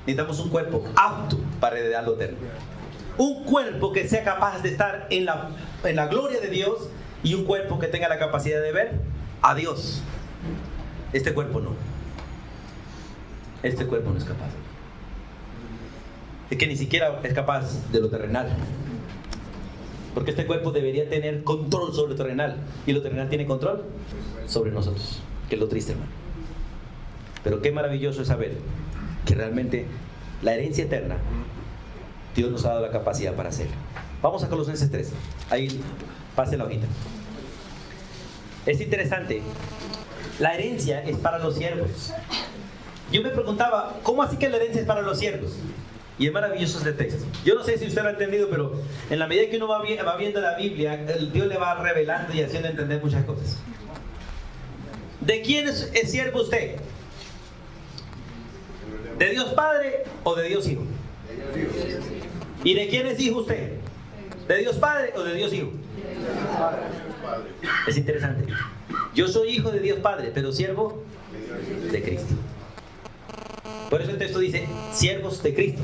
Necesitamos un cuerpo apto para heredar lo eterno. Un cuerpo que sea capaz de estar en la gloria de Dios y un cuerpo que tenga la capacidad de ver a Dios. Este cuerpo no. Este cuerpo no es capaz. Es que ni siquiera es capaz de lo terrenal. Porque este cuerpo debería tener control sobre lo terrenal. Y lo terrenal tiene control sobre nosotros. Que es lo triste, hermano. Pero qué maravilloso es saber que realmente la herencia eterna, Dios nos ha dado la capacidad para hacerla. Vamos a Colosenses 3. Ahí, pase la hojita. Es interesante. La herencia es para los siervos. Yo me preguntaba, ¿cómo así que la herencia es para los siervos? Y es maravilloso este texto. Yo no sé si usted lo ha entendido, pero en la medida que uno va viendo la Biblia, Dios le va revelando y haciendo entender muchas cosas. ¿De quién es siervo usted? ¿De Dios Padre o de Dios Hijo? ¿Y de quién es hijo usted? ¿De Dios Padre o de Dios Hijo? Es interesante. Yo soy hijo de Dios Padre, pero siervo de Cristo. Por eso el texto dice, siervos de Cristo,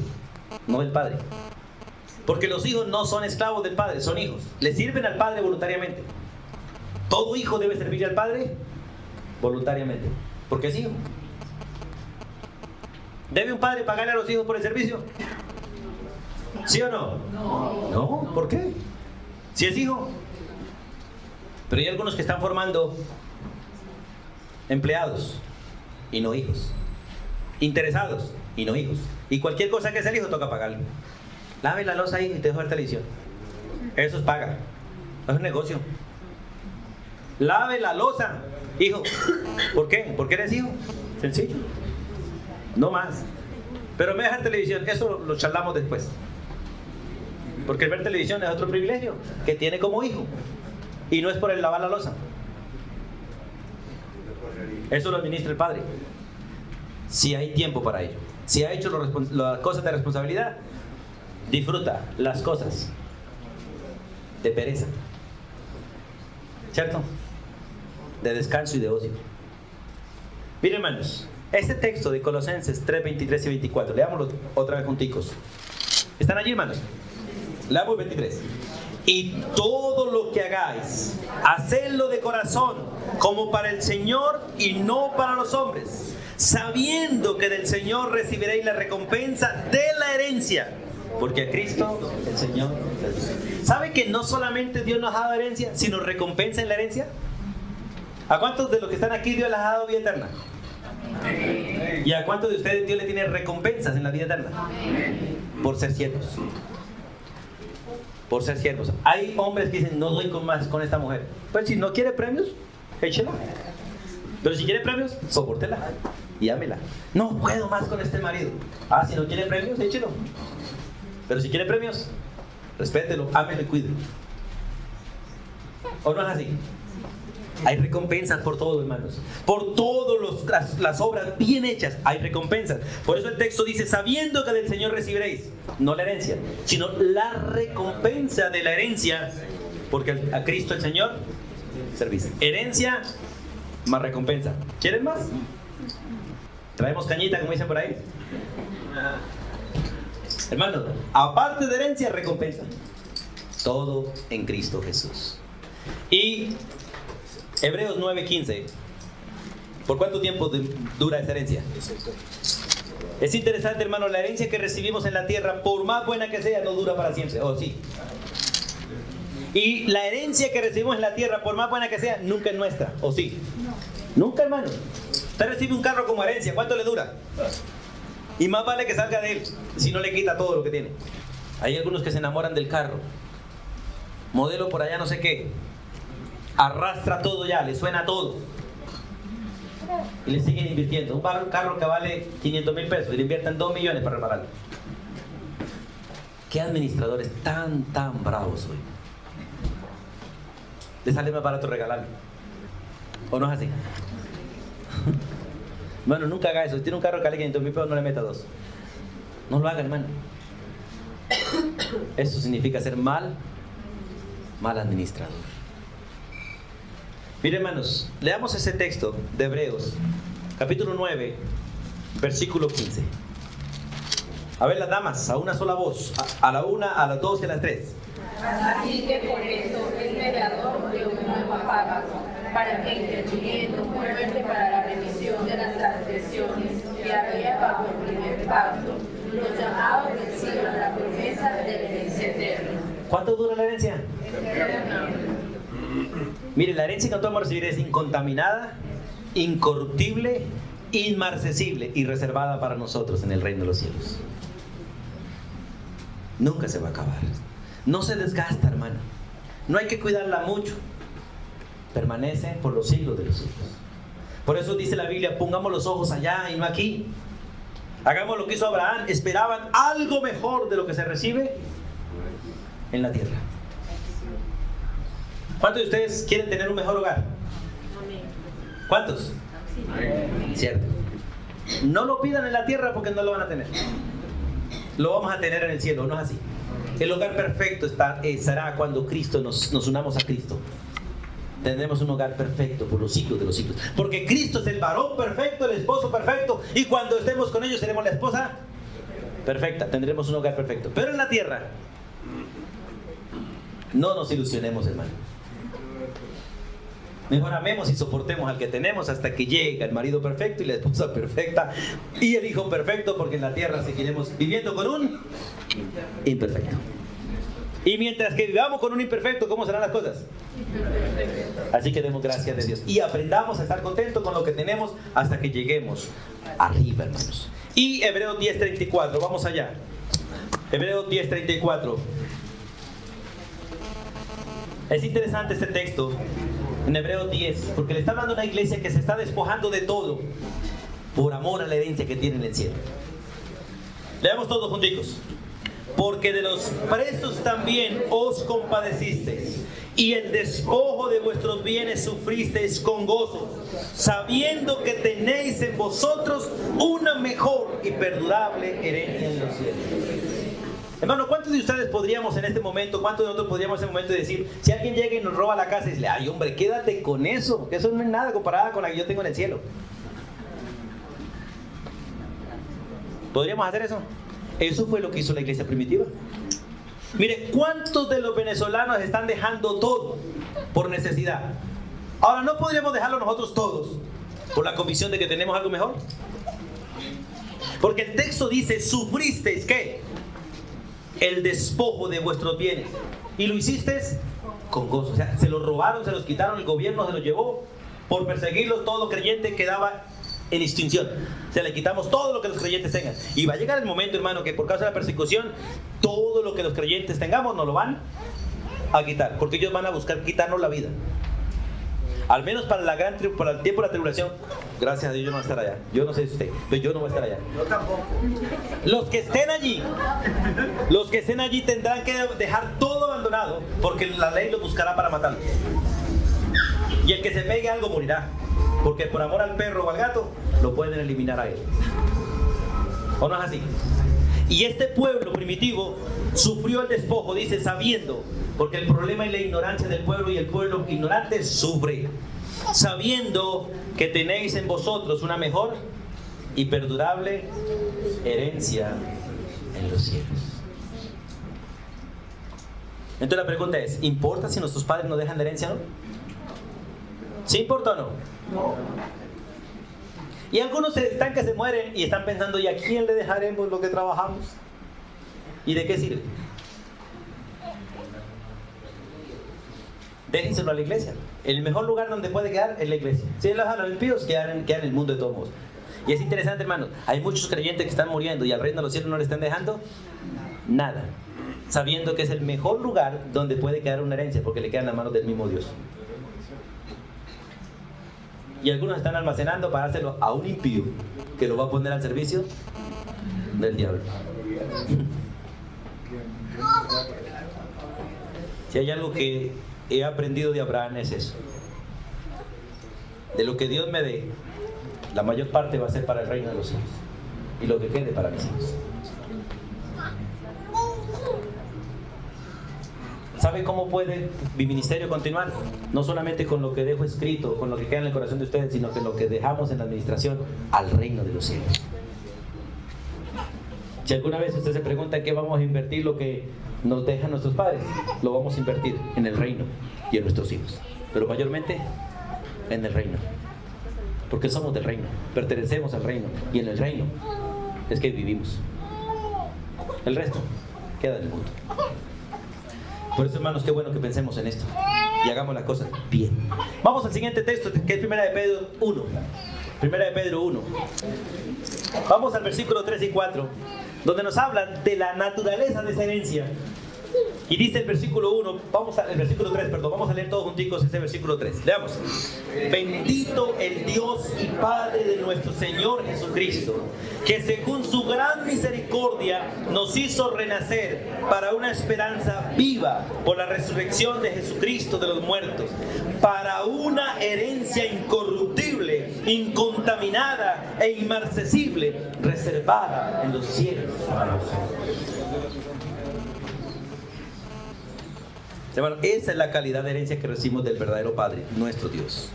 no del Padre. Porque los hijos no son esclavos del Padre, son hijos. Le sirven al Padre voluntariamente. Todo hijo debe servir al Padre voluntariamente, porque es hijo. ¿Debe un padre pagarle a los hijos por el servicio? ¿Sí o no? No, ¿por qué? Si es hijo. Pero hay algunos que están formando empleados y no hijos. Interesados y no hijos. Y cualquier cosa que sea el hijo toca pagarle. Lave la loza ahí y te dejo ver televisión. Eso es paga. Es un negocio. Lave la loza, hijo. ¿Por qué? Porque eres hijo. Sencillo. No más. Pero me dejar televisión, eso lo charlamos después. Porque el ver televisión es otro privilegio que tiene como hijo. Y no es por el lavar la loza. Eso lo administra el padre. Si hay tiempo para ello. Si ha hecho las cosas de responsabilidad, disfruta las cosas de pereza. ¿Cierto? De descanso y de ocio. Miren, hermanos, este texto de Colosenses 3, 23 y 24, leámoslo otra vez junticos. ¿Están allí, hermanos? Leamos 23. Y todo lo que hagáis, hacedlo de corazón, como para el Señor y no para los hombres, sabiendo que del Señor recibiréis la recompensa de la herencia, porque a Cristo el Señor. ¿Sabe que no solamente Dios nos ha dado herencia, sino recompensa en la herencia? ¿A cuántos de los que están aquí Dios les ha dado vida eterna? ¿Y a cuántos de ustedes Dios le tiene recompensas en la vida eterna? Por ser siervos. Por ser siervos. Hay hombres que dicen, no doy más con esta mujer. Pues si no quiere premios, échela. Pero si quiere premios, sopórtela y ámela. No puedo más con este marido. Ah, si no quiere premios, échelo. Pero si quiere premios, respételo, ámelo y cuídelo. ¿O no es así? Hay recompensas por todo, hermanos. Por todas las obras bien hechas hay recompensas. Por eso el texto dice, sabiendo que del Señor recibiréis, no la herencia, sino la recompensa de la herencia, porque a Cristo el Señor servís. Herencia más recompensa. ¿Quieren más? Traemos cañita, como dicen por ahí. Hermanos, aparte de herencia, recompensa. Todo en Cristo Jesús. Y Hebreos 9:15. ¿Por cuánto tiempo dura esa herencia? Es interesante, hermano, la herencia que recibimos en la tierra, por más buena que sea, no dura para siempre. ¿O sí? Y la herencia que recibimos en la tierra, por más buena que sea, nunca es nuestra. ¿O sí? Nunca, hermano. Usted recibe un carro como herencia, ¿cuánto le dura? Y más vale que salga de él, si no le quita todo lo que tiene. Hay algunos que se enamoran del carro. Modelo por allá no sé qué. Arrastra todo ya, le suena todo. Y le siguen invirtiendo. Un carro que vale 500,000 pesos y le invierten 2 millones para repararlo. ¿Qué administradores tan bravos hoy? Le sale más barato regalarlo. ¿O no es así? Bueno, nunca haga eso. Si tiene un carro que vale 500,000 pesos, no le meta 2. No lo haga, hermano. Eso significa ser mal administrador. Miren, hermanos, leamos ese texto de Hebreos, capítulo 9, versículo 15. A ver, las damas, a una sola voz, a la una, a las dos y a las tres. Así que por eso es mediador de un nuevo pacto, para que interviniendo mutuamente para la remisión de las transgresiones que había bajo el primer pacto, los llamados reciban la promesa de la herencia eterna. ¿Cuánto dura la herencia? Mire, la herencia que nosotros vamos a recibir es incontaminada, incorruptible, inmarcesible y reservada para nosotros en el reino de los cielos. Nunca se va a acabar. No se desgasta, hermano. No hay que cuidarla mucho. Permanece por los siglos de los siglos. Por eso dice la Biblia, pongamos los ojos allá y no aquí. Hagamos lo que hizo Abraham. Esperaban algo mejor de lo que se recibe en la tierra. ¿Cuántos de ustedes quieren tener un mejor hogar? ¿Cuántos? Cierto. No lo pidan en la tierra porque no lo van a tener. Lo vamos a tener en el cielo, ¿no es así? El hogar perfecto estará cuando Cristo nos unamos a Cristo. tendremos un hogar perfecto por los siglos de los siglos. Porque Cristo es el varón perfecto, el esposo perfecto, y cuando estemos con ellos seremos la esposa perfecta, tendremos un hogar perfecto. Pero en la tierra, no nos ilusionemos, hermano. Mejor amemos y soportemos al que tenemos hasta que llegue el marido perfecto y la esposa perfecta y el hijo perfecto, porque en la tierra seguiremos viviendo con un imperfecto. Y mientras que vivamos con un imperfecto, ¿cómo serán las cosas? Así que demos gracias de Dios y aprendamos a estar contentos con lo que tenemos hasta que lleguemos arriba, hermanos. Y Hebreos 10:34, vamos allá. Hebreos 10:34. Es interesante este texto en Hebreos 10, porque le está hablando a una iglesia que se está despojando de todo por amor a la herencia que tiene en el cielo. Leamos todos junticos. Porque de los presos también os compadecisteis, y el despojo de vuestros bienes sufristeis con gozo, sabiendo que tenéis en vosotros una mejor y perdurable herencia en los cielos. Hermano, ¿cuántos de ustedes podríamos en este momento, cuántos de nosotros podríamos en este momento decir, si alguien llega y nos roba la casa y dice, ay hombre, quédate con eso, que eso no es nada comparada con la que yo tengo en el cielo? ¿Podríamos hacer eso? Eso fue lo que hizo la iglesia primitiva. Mire, ¿cuántos de los venezolanos están dejando todo por necesidad? Ahora, ¿no podríamos dejarlo nosotros todos por la convicción de que tenemos algo mejor? Porque el texto dice, sufristeis, ¿qué? El despojo de vuestros bienes. Y lo hicisteis con gozo. O sea, se los robaron, se los quitaron, el gobierno se los llevó. Por perseguirlos, todo creyente quedaba en extinción. O sea, le quitamos todo lo que los creyentes tengan. Y va a llegar el momento, hermano, que por causa de la persecución, todo lo que los creyentes tengamos nos lo van a quitar. Porque ellos van a buscar quitarnos la vida. Al menos para para el tiempo de la tribulación. Gracias a Dios yo no voy a estar allá. Yo no sé si usted, pero yo no voy a estar allá. Yo tampoco. Los que estén allí tendrán que dejar todo abandonado, porque la ley los buscará para matarlos. Y el que se pegue algo morirá, porque por amor al perro o al gato lo pueden eliminar a él. ¿O no es así? Y este pueblo primitivo sufrió el despojo, dice, sabiendo, porque el problema es la ignorancia del pueblo, y el pueblo ignorante sufre, sabiendo que tenéis en vosotros una mejor y perdurable herencia en los cielos. Entonces la pregunta es, ¿importa si nuestros padres nos dejan de herencia o no? ¿Sí importa o no? No. Y algunos están que se mueren y están pensando, ¿y a quién le dejaremos lo que trabajamos? ¿Y de qué sirve? Déjenselo a la iglesia. El mejor lugar donde puede quedar es la iglesia. Si los a los impíos, quedan en el mundo de todos modos. Y es interesante, hermanos, hay muchos creyentes que están muriendo y al reino de los cielos no le están dejando nada, sabiendo que es el mejor lugar donde puede quedar una herencia, porque le quedan en las manos del mismo Dios. Y algunos están almacenando para dárselo a un impío que lo va a poner al servicio del diablo. Si hay algo que he aprendido de Abraham es eso. De lo que Dios me dé, la mayor parte va a ser para el reino de los cielos, y lo que quede para mis hijos. ¿Sabe cómo puede mi ministerio continuar? No solamente con lo que dejo escrito, con lo que queda en el corazón de ustedes, sino que lo que dejamos en la administración al reino de los cielos. Si alguna vez usted se pregunta qué vamos a invertir lo que nos dejan nuestros padres, lo vamos a invertir en el reino y en nuestros hijos, pero mayormente en el reino, porque somos del reino, pertenecemos al reino, y en el reino es que vivimos. El resto queda en el mundo. Por eso, hermanos, qué bueno que pensemos en esto y hagamos las cosas bien. Vamos al siguiente texto, que es 1 de Pedro 1. 1 de Pedro 1. Vamos al versículo 3 y 4, donde nos habla de la naturaleza de esa herencia. Y dice el versículo 1, el versículo 3, perdón, vamos a leer todos junticos ese versículo 3. Leamos. Bendito el Dios y Padre de nuestro Señor Jesucristo, que según su gran misericordia nos hizo renacer para una esperanza viva por la resurrección de Jesucristo de los muertos, para una herencia incorruptible, incontaminada e inmarcesible, reservada en los cielos para nosotros. Hermano, esa es la calidad de herencia que recibimos del verdadero Padre, nuestro Dios.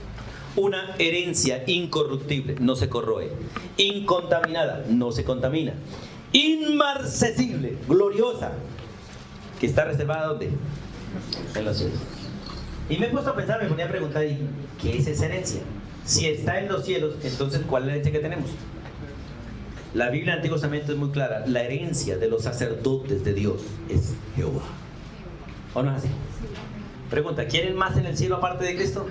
Una herencia incorruptible, no se corroe. Incontaminada, no se contamina. Inmarcesible, gloriosa, que está reservada ¿dónde? En los cielos. Y me he puesto a pensar, me ponía a preguntar, ¿y qué es esa herencia? Si está en los cielos, entonces ¿cuál es la herencia que tenemos? La Biblia del Antiguo Testamento es muy clara. La herencia de los sacerdotes de Dios es Jehová. ¿O no es así? Pregunta, ¿quieren más en el cielo aparte de Cristo?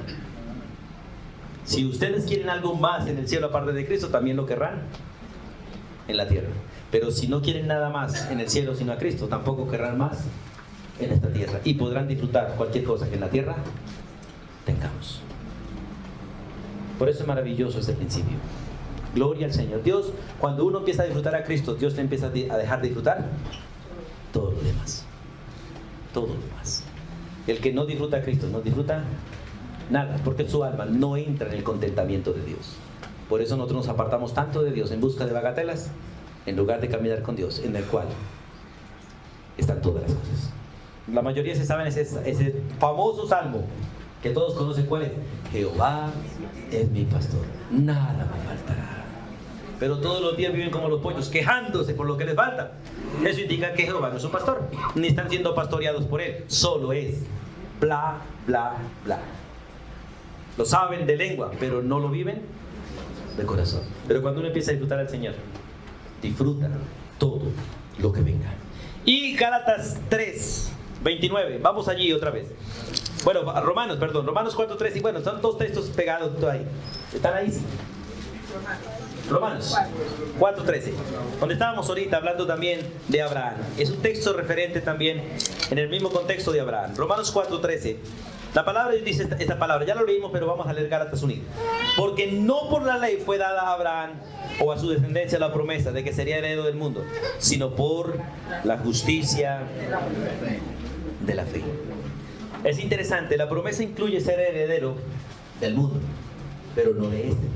Si ustedes quieren algo más en el cielo aparte de Cristo, también lo querrán en la tierra. Pero si no quieren nada más en el cielo sino a Cristo, tampoco querrán más en esta tierra. Y podrán disfrutar cualquier cosa que en la tierra tengamos. Por eso es maravilloso este principio. Gloria al Señor. Dios, cuando uno empieza a disfrutar a Cristo, Dios te empieza a dejar de disfrutar todo lo demás. Todo lo demás. El que no disfruta a Cristo no disfruta nada, porque su alma no entra en el contentamiento de Dios. Por eso nosotros nos apartamos tanto de Dios en busca de bagatelas, en lugar de caminar con Dios, en el cual están todas las cosas. La mayoría se saben ese famoso salmo que todos conocen. ¿Cuál es? Jehová es mi pastor, nada me faltará. Pero todos los días viven como los pollos, quejándose por lo que les falta. Eso indica que Jehová no es un pastor, ni están siendo pastoreados por él. Solo es bla, bla, bla. Lo saben de lengua, pero no lo viven de corazón. Pero cuando uno empieza a disfrutar al Señor, disfruta todo lo que venga. Y Gálatas 3:29, vamos allí otra vez. Bueno, Romanos 4:3, y bueno, son dos textos pegados ahí. ¿Están ahí? Romanos 4:13, donde estábamos ahorita hablando también de Abraham. Es un texto referente también en el mismo contexto de Abraham. Romanos 4:13. La palabra dice esta palabra, ya lo leímos, pero vamos a leer Gálatas unido. Porque no por la ley fue dada a Abraham o a su descendencia la promesa de que sería heredero del mundo, sino por la justicia de la fe. Es interesante, la promesa incluye ser heredero del mundo, pero no de este.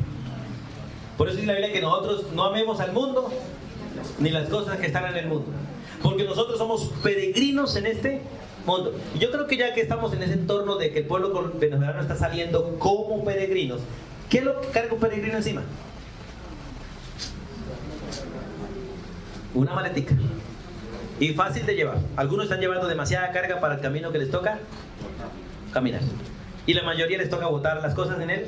Por eso dice la Biblia que nosotros no amemos al mundo ni las cosas que están en el mundo, porque nosotros somos peregrinos en este mundo. Y yo creo que ya que estamos en ese entorno de que el pueblo venezolano está saliendo como peregrinos, ¿qué es lo que carga un peregrino encima? Una maletica. Y fácil de llevar. Algunos están llevando demasiada carga para el camino que les toca caminar. Y la mayoría les toca botar las cosas en el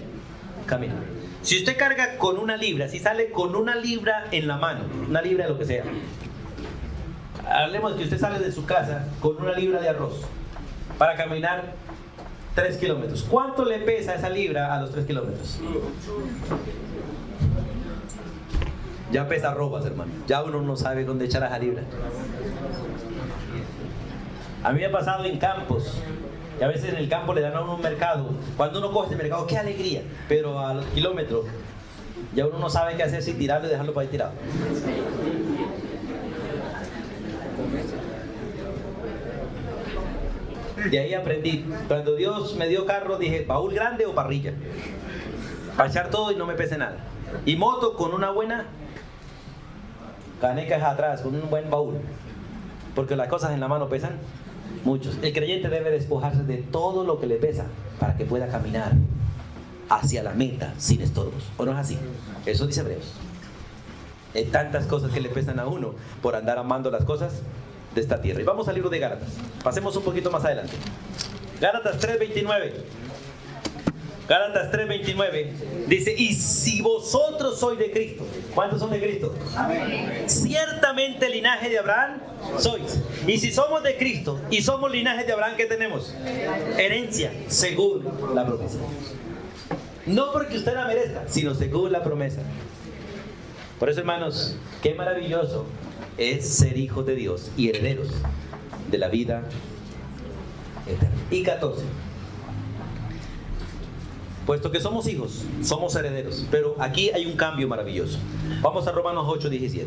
camino. Si usted carga con una libra, si sale con una libra en la mano, una libra de lo que sea, hablemos que usted sale de su casa con una libra de arroz para caminar 3 kilómetros. ¿Cuánto le pesa esa libra a los 3 kilómetros? Ya pesa arrobas, hermano. Ya uno no sabe dónde echar a esa libra. A mí me ha pasado en campos, y a veces en el campo le dan a uno un mercado. Cuando uno coge ese mercado, ¡qué alegría! Pero a los kilómetros, ya uno no sabe qué hacer, si tirarlo y dejarlo para ahí tirado. De ahí aprendí. Cuando Dios me dio carro, dije, ¿baúl grande o parrilla? Para echar todo y no me pese nada. Y moto con una buena canecas atrás, con un buen baúl. Porque las cosas en la mano pesan muchos. El creyente debe despojarse de todo lo que le pesa para que pueda caminar hacia la meta sin estorbos. ¿O no es así? Eso dice Hebreos. Hay tantas cosas que le pesan a uno por andar amando las cosas de esta tierra. Y vamos al libro de Gálatas. Pasemos un poquito más adelante. Gálatas 3:29. Gálatas 3:29 dice, y si vosotros sois de Cristo, ¿cuántos son de Cristo? Amén. Ciertamente linaje de Abraham sois. Y si somos de Cristo y somos linaje de Abraham, ¿qué tenemos? Herencia, según la promesa. No porque usted la merezca, sino según la promesa. Por eso, hermanos, qué maravilloso es ser hijos de Dios y herederos de la vida eterna. Y 14. Puesto que somos hijos, somos herederos. Pero aquí hay un cambio maravilloso. Vamos a Romanos 8:17.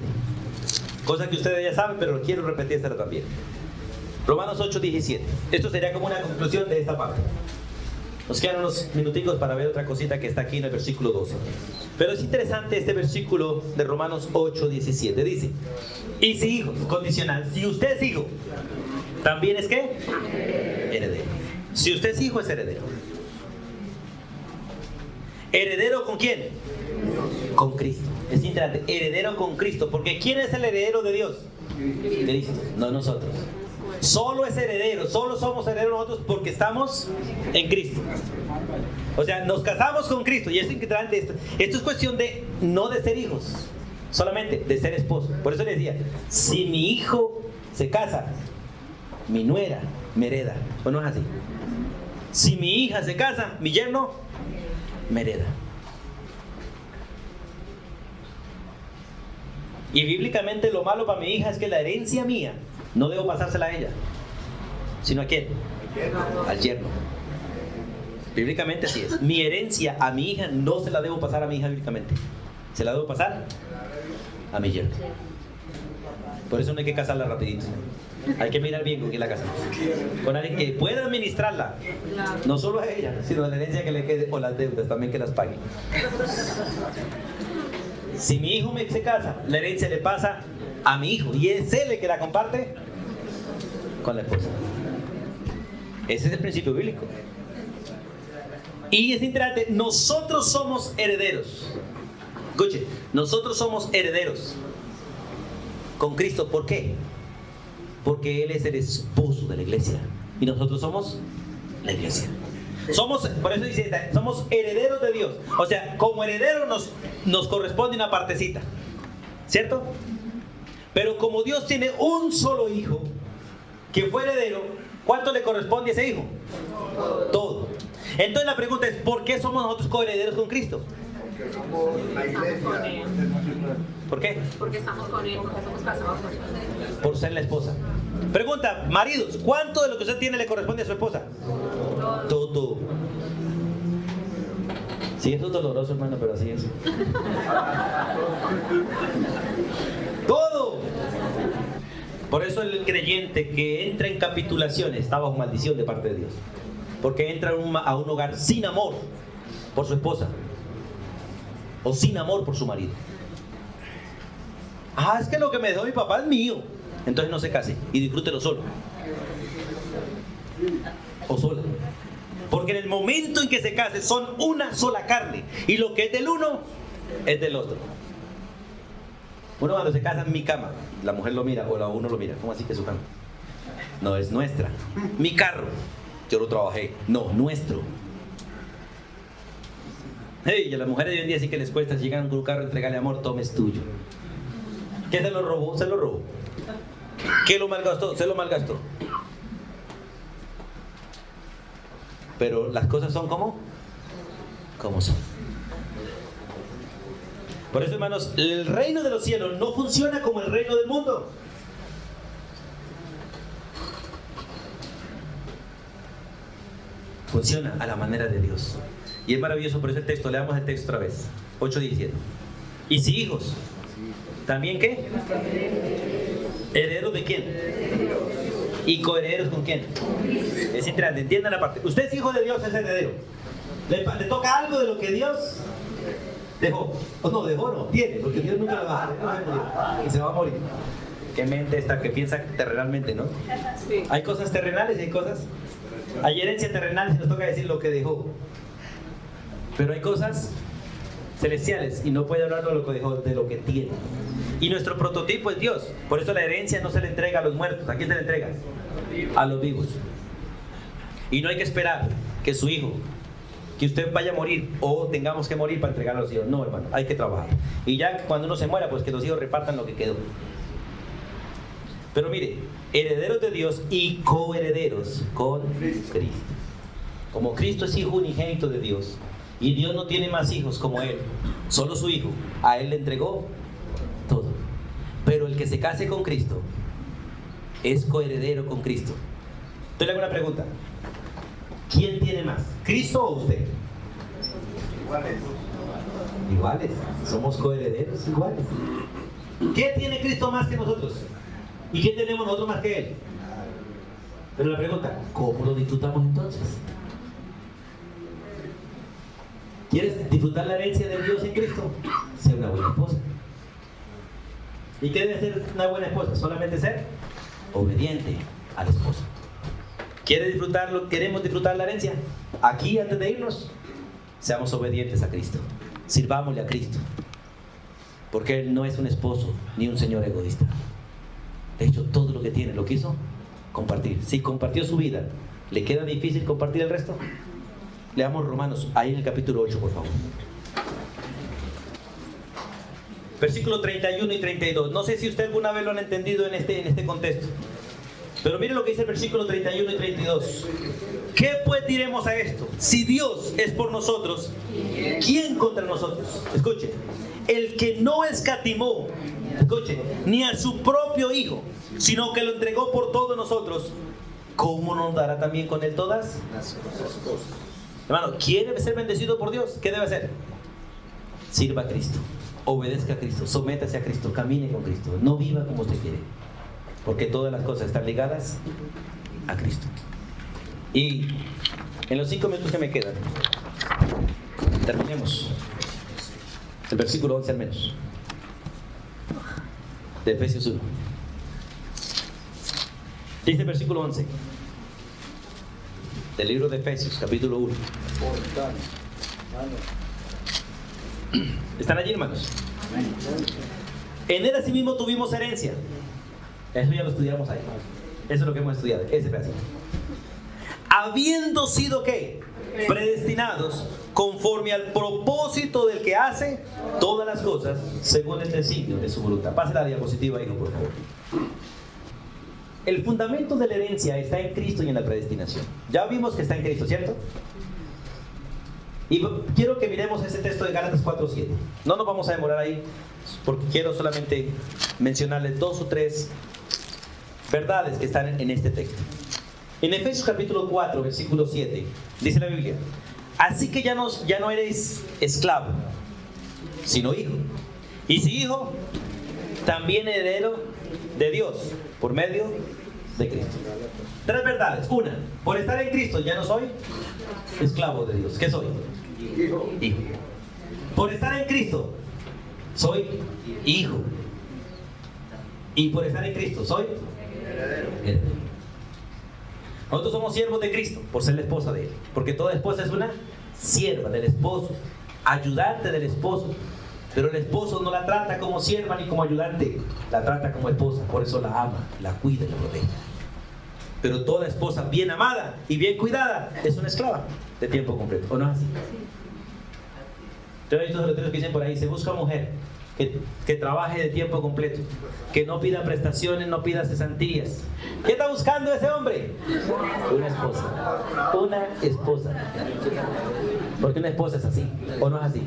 Cosa que ustedes ya saben, pero quiero repetírsela también. Romanos 8:17. Esto sería como una conclusión de esta parte. Nos quedan unos minuticos para ver otra cosita que está aquí en el versículo 12. Pero es interesante este versículo de Romanos 8:17. Dice, y si hijo, condicional, si usted es hijo, también es ¿qué? Heredero. Si usted es hijo, es heredero. ¿Heredero con quién? Con Cristo. Es interesante, heredero con Cristo. Porque ¿quién es el heredero de Dios? Cristo, no nosotros. Solo es heredero, solo somos herederos nosotros porque estamos en Cristo. O sea, nos casamos con Cristo. Y es interesante esto. Esto es cuestión de, no de ser hijos, solamente de ser esposo. Por eso le decía, si mi hijo se casa, mi nuera me hereda. ¿O no es así? Si mi hija se casa, mi yerno me hereda. Y bíblicamente lo malo para mi hija es que la herencia mía no debo pasársela a ella, sino ¿a quién? Al yerno. Bíblicamente así es. Mi herencia a mi hija no se la debo pasar a mi hija bíblicamente. Se la debo pasar a mi yerno. Por eso no hay que casarla rapidito. Hay que mirar bien con quién la casamos. Con alguien que pueda administrarla. No solo a ella, sino a la herencia que le quede o las deudas también que las pague. Si mi hijo se casa, la herencia le pasa a mi hijo y es él el que la comparte con la esposa. Ese es el principio bíblico. Y es interesante, nosotros somos herederos. Escuche, nosotros somos herederos con Cristo. ¿Por qué? Porque Él es el esposo de la iglesia y nosotros somos la iglesia. Somos, por eso dice, somos herederos de Dios. O sea, como heredero nos corresponde una partecita, ¿cierto? Pero como Dios tiene un solo hijo que fue heredero, ¿cuánto le corresponde a ese hijo? Todo. Entonces la pregunta es, ¿por qué somos nosotros coherederos con Cristo? Porque somos la iglesia. ¿Por qué? Porque estamos con Él, porque somos casados con Él. Por ser la esposa. Pregunta, maridos, ¿cuánto de lo que usted tiene le corresponde a su esposa? Todo. Sí, eso es doloroso, hermano, pero así es. Todo. Por eso el creyente que entra en capitulación está bajo maldición de parte de Dios. Porque entra a un hogar sin amor por su esposa. O sin amor por su marido. Ah, es que lo que me dejó mi papá es mío. Entonces no se case y disfrútelo solo. O sola. Porque en el momento en que se case son una sola carne. Y lo que es del uno es del otro. Uno cuando se casa en mi cama, la mujer lo mira o uno lo mira. ¿Cómo así que es su cama? No, es nuestra. Mi carro, yo lo trabajé. No, nuestro. Hey, y a las mujeres de hoy en día sí que les cuesta, si llegan con un carro, entregarle amor, tome, es tuyo. ¿Qué se lo robó? Se lo robó. ¿Qué lo malgastó? Se lo malgastó. Pero las cosas son como son. Por eso, hermanos, el reino de los cielos no funciona como el reino del mundo. Funciona a la manera de Dios. Y es maravilloso, por eso el texto, leamos el texto otra vez. 8:17. Y si hijos, ¿también qué? ¿Herederos de quién? ¿Y coherederos con quién? Es interesante, entiendan la parte. Usted es hijo de Dios, es heredero. ¿Le toca algo de lo que Dios dejó? O no, dejó no, tiene, porque Dios nunca lo va a dejar. Y se va a morir. Qué mente esta que piensa terrenalmente, ¿no? Sí. Hay cosas terrenales y hay cosas. Hay herencia terrenal y nos toca decir lo que dejó. Pero hay cosas celestiales y no puede hablar de lo que dejó, de lo que tiene. Y nuestro prototipo es Dios. Por eso la herencia no se le entrega a los muertos. ¿A quién se le entrega? A los vivos. Y no hay que esperar que su hijo, que usted vaya a morir o tengamos que morir para entregar a los hijos. No, hermano, hay que trabajar. Y ya cuando uno se muera, pues que los hijos repartan lo que quedó. Pero mire, herederos de Dios y coherederos con Cristo. Como Cristo es hijo unigénito de Dios y Dios no tiene más hijos como Él, solo su hijo, a Él le entregó todo. Pero el que se case con Cristo es coheredero con Cristo. Entonces le hago una pregunta. ¿Quién tiene más? ¿Cristo o usted? Iguales. Iguales. Somos coherederos iguales. ¿Qué tiene Cristo más que nosotros? ¿Y qué tenemos nosotros más que Él? Pero la pregunta, ¿cómo lo disfrutamos entonces? ¿Quieres disfrutar la herencia de Dios en Cristo? Sé una buena esposa. ¿Y qué debe ser una buena esposa? Solamente ser obediente al esposo. ¿Queremos disfrutar la herencia? Aquí, antes de irnos, seamos obedientes a Cristo. Sirvámosle a Cristo. Porque Él no es un esposo ni un señor egoísta. De hecho, todo lo que tiene lo quiso compartir. Si compartió su vida, ¿le queda difícil compartir el resto? Leamos Romanos, ahí en el capítulo 8, por favor. Versículo 31 y 32. No sé si usted alguna vez lo han entendido en este contexto. Pero mire lo que dice el versículo 31 y 32. ¿Qué pues diremos a esto? Si Dios es por nosotros, ¿quién contra nosotros? Escuche, el que no escatimó, escuche, ni a su propio Hijo, sino que lo entregó por todos nosotros, ¿cómo nos dará también con él todas las cosas? Hermano, ¿quiere ser bendecido por Dios? ¿Qué debe hacer? Sirva a Cristo, obedezca a Cristo, sométase a Cristo, camine con Cristo, no viva como usted quiere. Porque todas las cosas están ligadas a Cristo. Y en los 5 minutos que me quedan, terminemos el versículo 11 al menos, de Efesios 1. Dice el versículo 11 del libro de Efesios, capítulo 1. ¿Están allí, hermanos? En él asimismo tuvimos herencia. Eso ya lo estudiamos ahí. Eso es lo que hemos estudiado, ese pedacito. Habiendo sido, ¿qué? Predestinados conforme al propósito del que hace todas las cosas según el designio de su voluntad. Pase la diapositiva, hijo, por favor. El fundamento de la herencia está en Cristo y en la predestinación. Ya vimos que está en Cristo, ¿cierto? Y quiero que miremos ese texto de Gálatas 4:7. No nos vamos a demorar ahí, porque quiero solamente mencionarles 2 o 3 verdades que están en este texto. En Efesios capítulo 4, versículo 7, dice la Biblia: así que ya no eres esclavo, sino hijo. Y si hijo, también heredero de Dios, por medio de Cristo. 3 verdades. Una, por estar en Cristo ya no soy esclavo de Dios. ¿Qué soy? Hijo. Por estar en Cristo soy hijo. Y por estar en Cristo soy heredero. Nosotros somos siervos de Cristo por ser la esposa de Él. Porque toda esposa es una sierva del esposo, ayudante del esposo. Pero el esposo no la trata como sierva ni como ayudante, la trata como esposa. Por eso la ama, la cuida y la protege. Pero toda esposa bien amada y bien cuidada es una esclava de tiempo completo. ¿O no es así? Entonces hay estos que dicen por ahí: se busca mujer que trabaje de tiempo completo, que no pida prestaciones, no pida cesantías. ¿Qué está buscando ese hombre? Una esposa. Una esposa. Porque una esposa es así, ¿o no es así?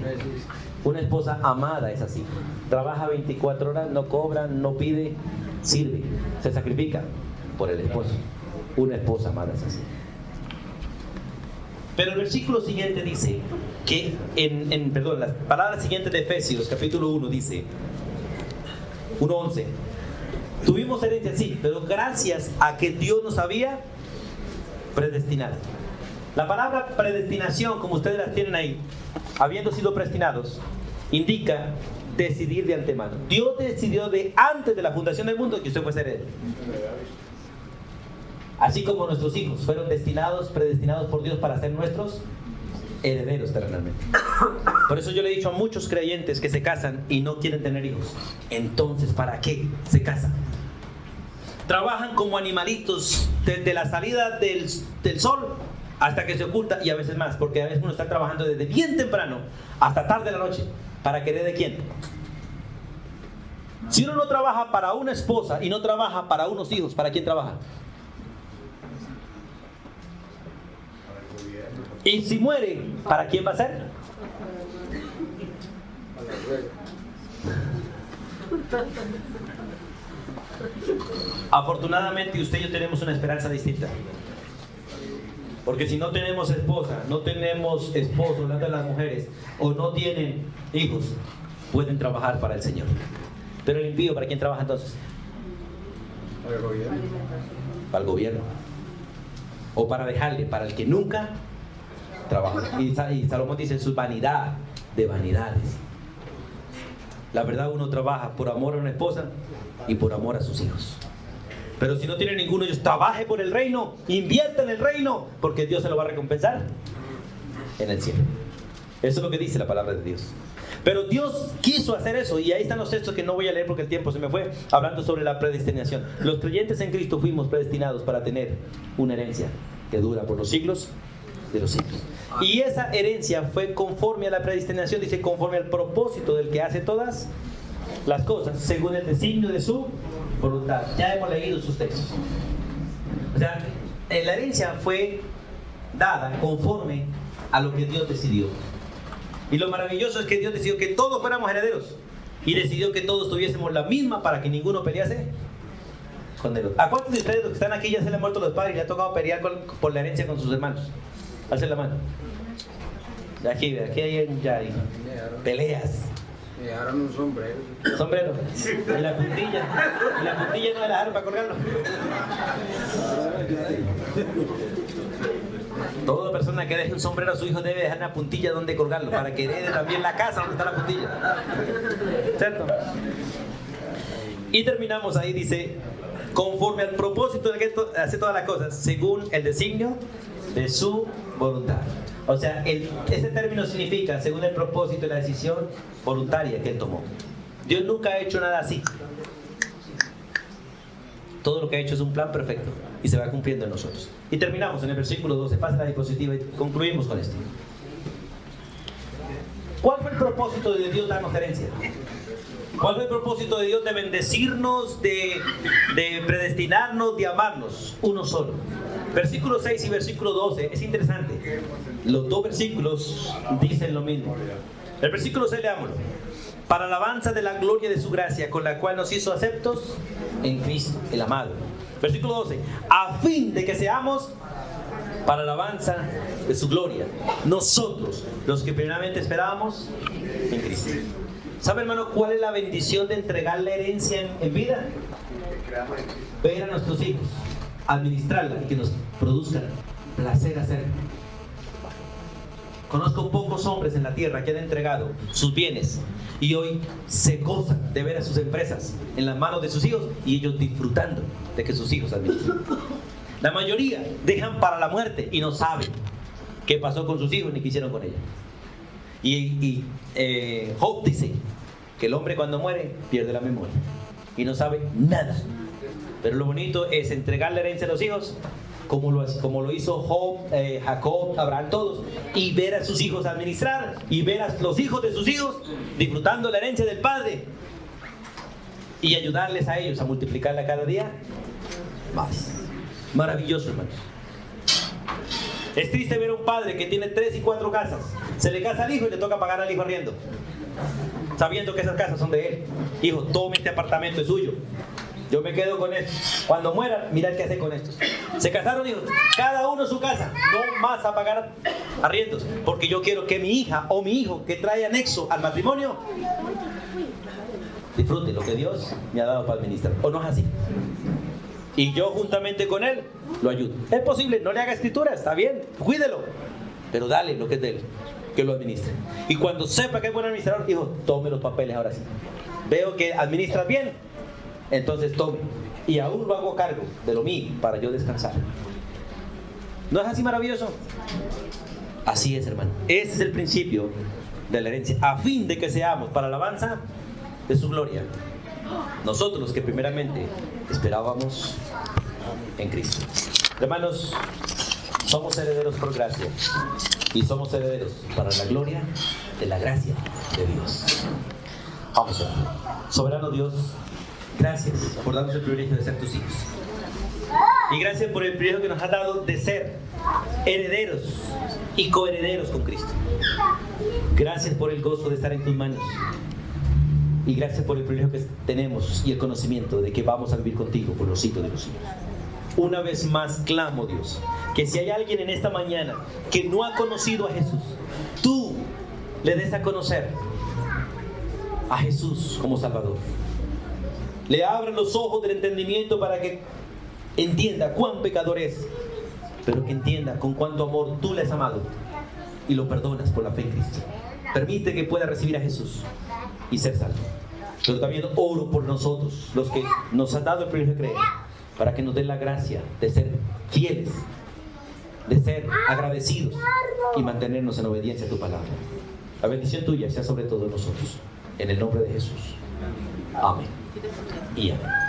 Una esposa amada es así. Trabaja 24 horas, no cobra, no pide, sirve, se sacrifica por el esposo. Una esposa amada es así. Pero el versículo siguiente dice que, las palabras siguientes de Efesios, capítulo 1, dice, 1:11. Tuvimos herencia, sí, pero gracias a que Dios nos había predestinado. La palabra predestinación, como ustedes las tienen ahí, habiendo sido predestinados, indica decidir de antemano. Dios decidió de antes de la fundación del mundo que usted fuese heredero. Así como nuestros hijos fueron predestinados por Dios para ser nuestros herederos terrenalmente. Por eso yo le he dicho a muchos creyentes que se casan y no quieren tener hijos. Entonces, ¿para qué se casan? Trabajan como animalitos desde la salida del sol hasta que se oculta, y a veces más, porque a veces uno está trabajando desde bien temprano hasta tarde de la noche. ¿Para querer de quién? Si uno no trabaja para una esposa y no trabaja para unos hijos, ¿para quién trabaja? Y si muere, ¿para quién va a ser? Afortunadamente usted y yo tenemos una esperanza distinta. Porque si no tenemos esposa, no tenemos esposo, hablando de las mujeres, o no tienen hijos, pueden trabajar para el Señor. Pero el impío, ¿para quién trabaja entonces? Para el gobierno. Para el gobierno. O para dejarle, para el que nunca trabaja. Y Salomón dice: su vanidad de vanidades. La verdad, uno trabaja por amor a una esposa y por amor a sus hijos. Pero si no tiene ninguno, ellos trabaje por el reino, invierta en el reino, porque Dios se lo va a recompensar en el cielo. Eso es lo que dice la palabra de Dios. Pero Dios quiso hacer eso, y ahí están los textos que no voy a leer porque el tiempo se me fue, hablando sobre la predestinación. Los creyentes en Cristo fuimos predestinados para tener una herencia que dura por los siglos de los siglos. Y esa herencia fue conforme a la predestinación, dice, conforme al propósito del que hace todas las cosas, según el designio de su voluntad. Ya hemos leído sus textos. O sea, la herencia fue dada conforme a lo que Dios decidió. Y lo maravilloso es que Dios decidió que todos fuéramos herederos. Y decidió que todos tuviésemos la misma para que ninguno pelease con el otro. ¿A cuántos de ustedes los que están aquí ya se le han muerto los padres y le ha tocado pelear por la herencia con sus hermanos? Alcen la mano. Aquí hay ya hay peleas. Me dejaron un sombrero. Sombrero. En la puntilla. En la puntilla no me la dejaron para colgarlo. Toda persona que deje un sombrero a su hijo debe dejar una puntilla donde colgarlo, para que herede también la casa donde está la puntilla. ¿Cierto? Y terminamos ahí, dice, conforme al propósito de que hace todas las cosas, según el designio de su voluntad. O sea, ese término significa según el propósito y la decisión voluntaria que Él tomó. Dios nunca ha hecho nada así. Todo lo que ha hecho es un plan perfecto y se va cumpliendo en nosotros. Y terminamos en el versículo 12. Pasa la diapositiva y concluimos con esto. ¿Cuál fue el propósito de Dios darnos herencia? ¿Cuál fue el propósito de Dios de bendecirnos, de predestinarnos, de amarnos? Uno solo. Versículo 6 y versículo 12 es interesante. Los dos versículos dicen lo mismo. El versículo 6, leámoslo. Para alabanza de la gloria de su gracia, con la cual nos hizo aceptos en Cristo, el amado. Versículo 12. A fin de que seamos para alabanza de su gloria, nosotros, los que primeramente esperábamos en Cristo. ¿Sabe, hermano, cuál es la bendición de entregar la herencia en vida? Ver a nuestros hijos, administrarla y que nos produzcan placer hacerlo. Conozco pocos hombres en la tierra que han entregado sus bienes y hoy se gozan de ver a sus empresas en las manos de sus hijos y ellos disfrutando de que sus hijos administren. La mayoría dejan para la muerte y no saben qué pasó con sus hijos ni qué hicieron con ella. Job dice que el hombre cuando muere pierde la memoria y no sabe nada. Pero lo bonito es entregar la herencia a los hijos como lo hizo Job, Jacob, Abraham, todos, y ver a sus hijos administrar y ver a los hijos de sus hijos disfrutando la herencia del Padre y ayudarles a ellos a multiplicarla cada día más. Maravilloso, hermanos. Es triste ver a un padre que tiene 3 y 4 casas, se le casa al hijo y le toca pagar al hijo arriendo, sabiendo que esas casas son de él. Hijo, tome este apartamento, es suyo, yo me quedo con esto. Cuando muera, mirad qué hace con estos. Se casaron, hijos, cada uno su casa, no más a pagar arriendos, porque yo quiero que mi hija o mi hijo que trae anexo al matrimonio disfrute lo que Dios me ha dado para administrar. ¿O no es así? Y yo juntamente con él lo ayudo. Es posible, no le haga escritura, está bien, cuídelo, pero dale lo que es de él, que lo administre. Y cuando sepa que es buen administrador, hijo, tome los papeles ahora sí. Veo que administras bien, entonces tome. Y aún lo hago cargo de lo mío para yo descansar. ¿No es así maravilloso? Así es, hermano. Ese es el principio de la herencia, a fin de que seamos para alabanza de su gloria, nosotros los que primeramente esperábamos en Cristo. Hermanos, somos herederos por gracia y somos herederos para la gloria de la gracia de Dios. Vamos a ver. Soberano Dios, gracias por darnos el privilegio de ser tus hijos. Y gracias por el privilegio que nos has dado de ser herederos y coherederos con Cristo. Gracias por el gozo de estar en tus manos. Y gracias por el privilegio que tenemos y el conocimiento de que vamos a vivir contigo por los siglos de los siglos. Una vez más clamo, Dios, que si hay alguien en esta mañana que no ha conocido a Jesús, tú le des a conocer a Jesús como Salvador. Le abras los ojos del entendimiento para que entienda cuán pecador es, pero que entienda con cuánto amor tú le has amado y lo perdonas por la fe en Cristo. Permite que pueda recibir a Jesús y ser salvo. Pero también oro por nosotros, los que nos han dado el privilegio de creer, para que nos dé la gracia de ser fieles, de ser agradecidos y mantenernos en obediencia a tu palabra. La bendición tuya sea sobre todos nosotros. En el nombre de Jesús. Amén. Y amén.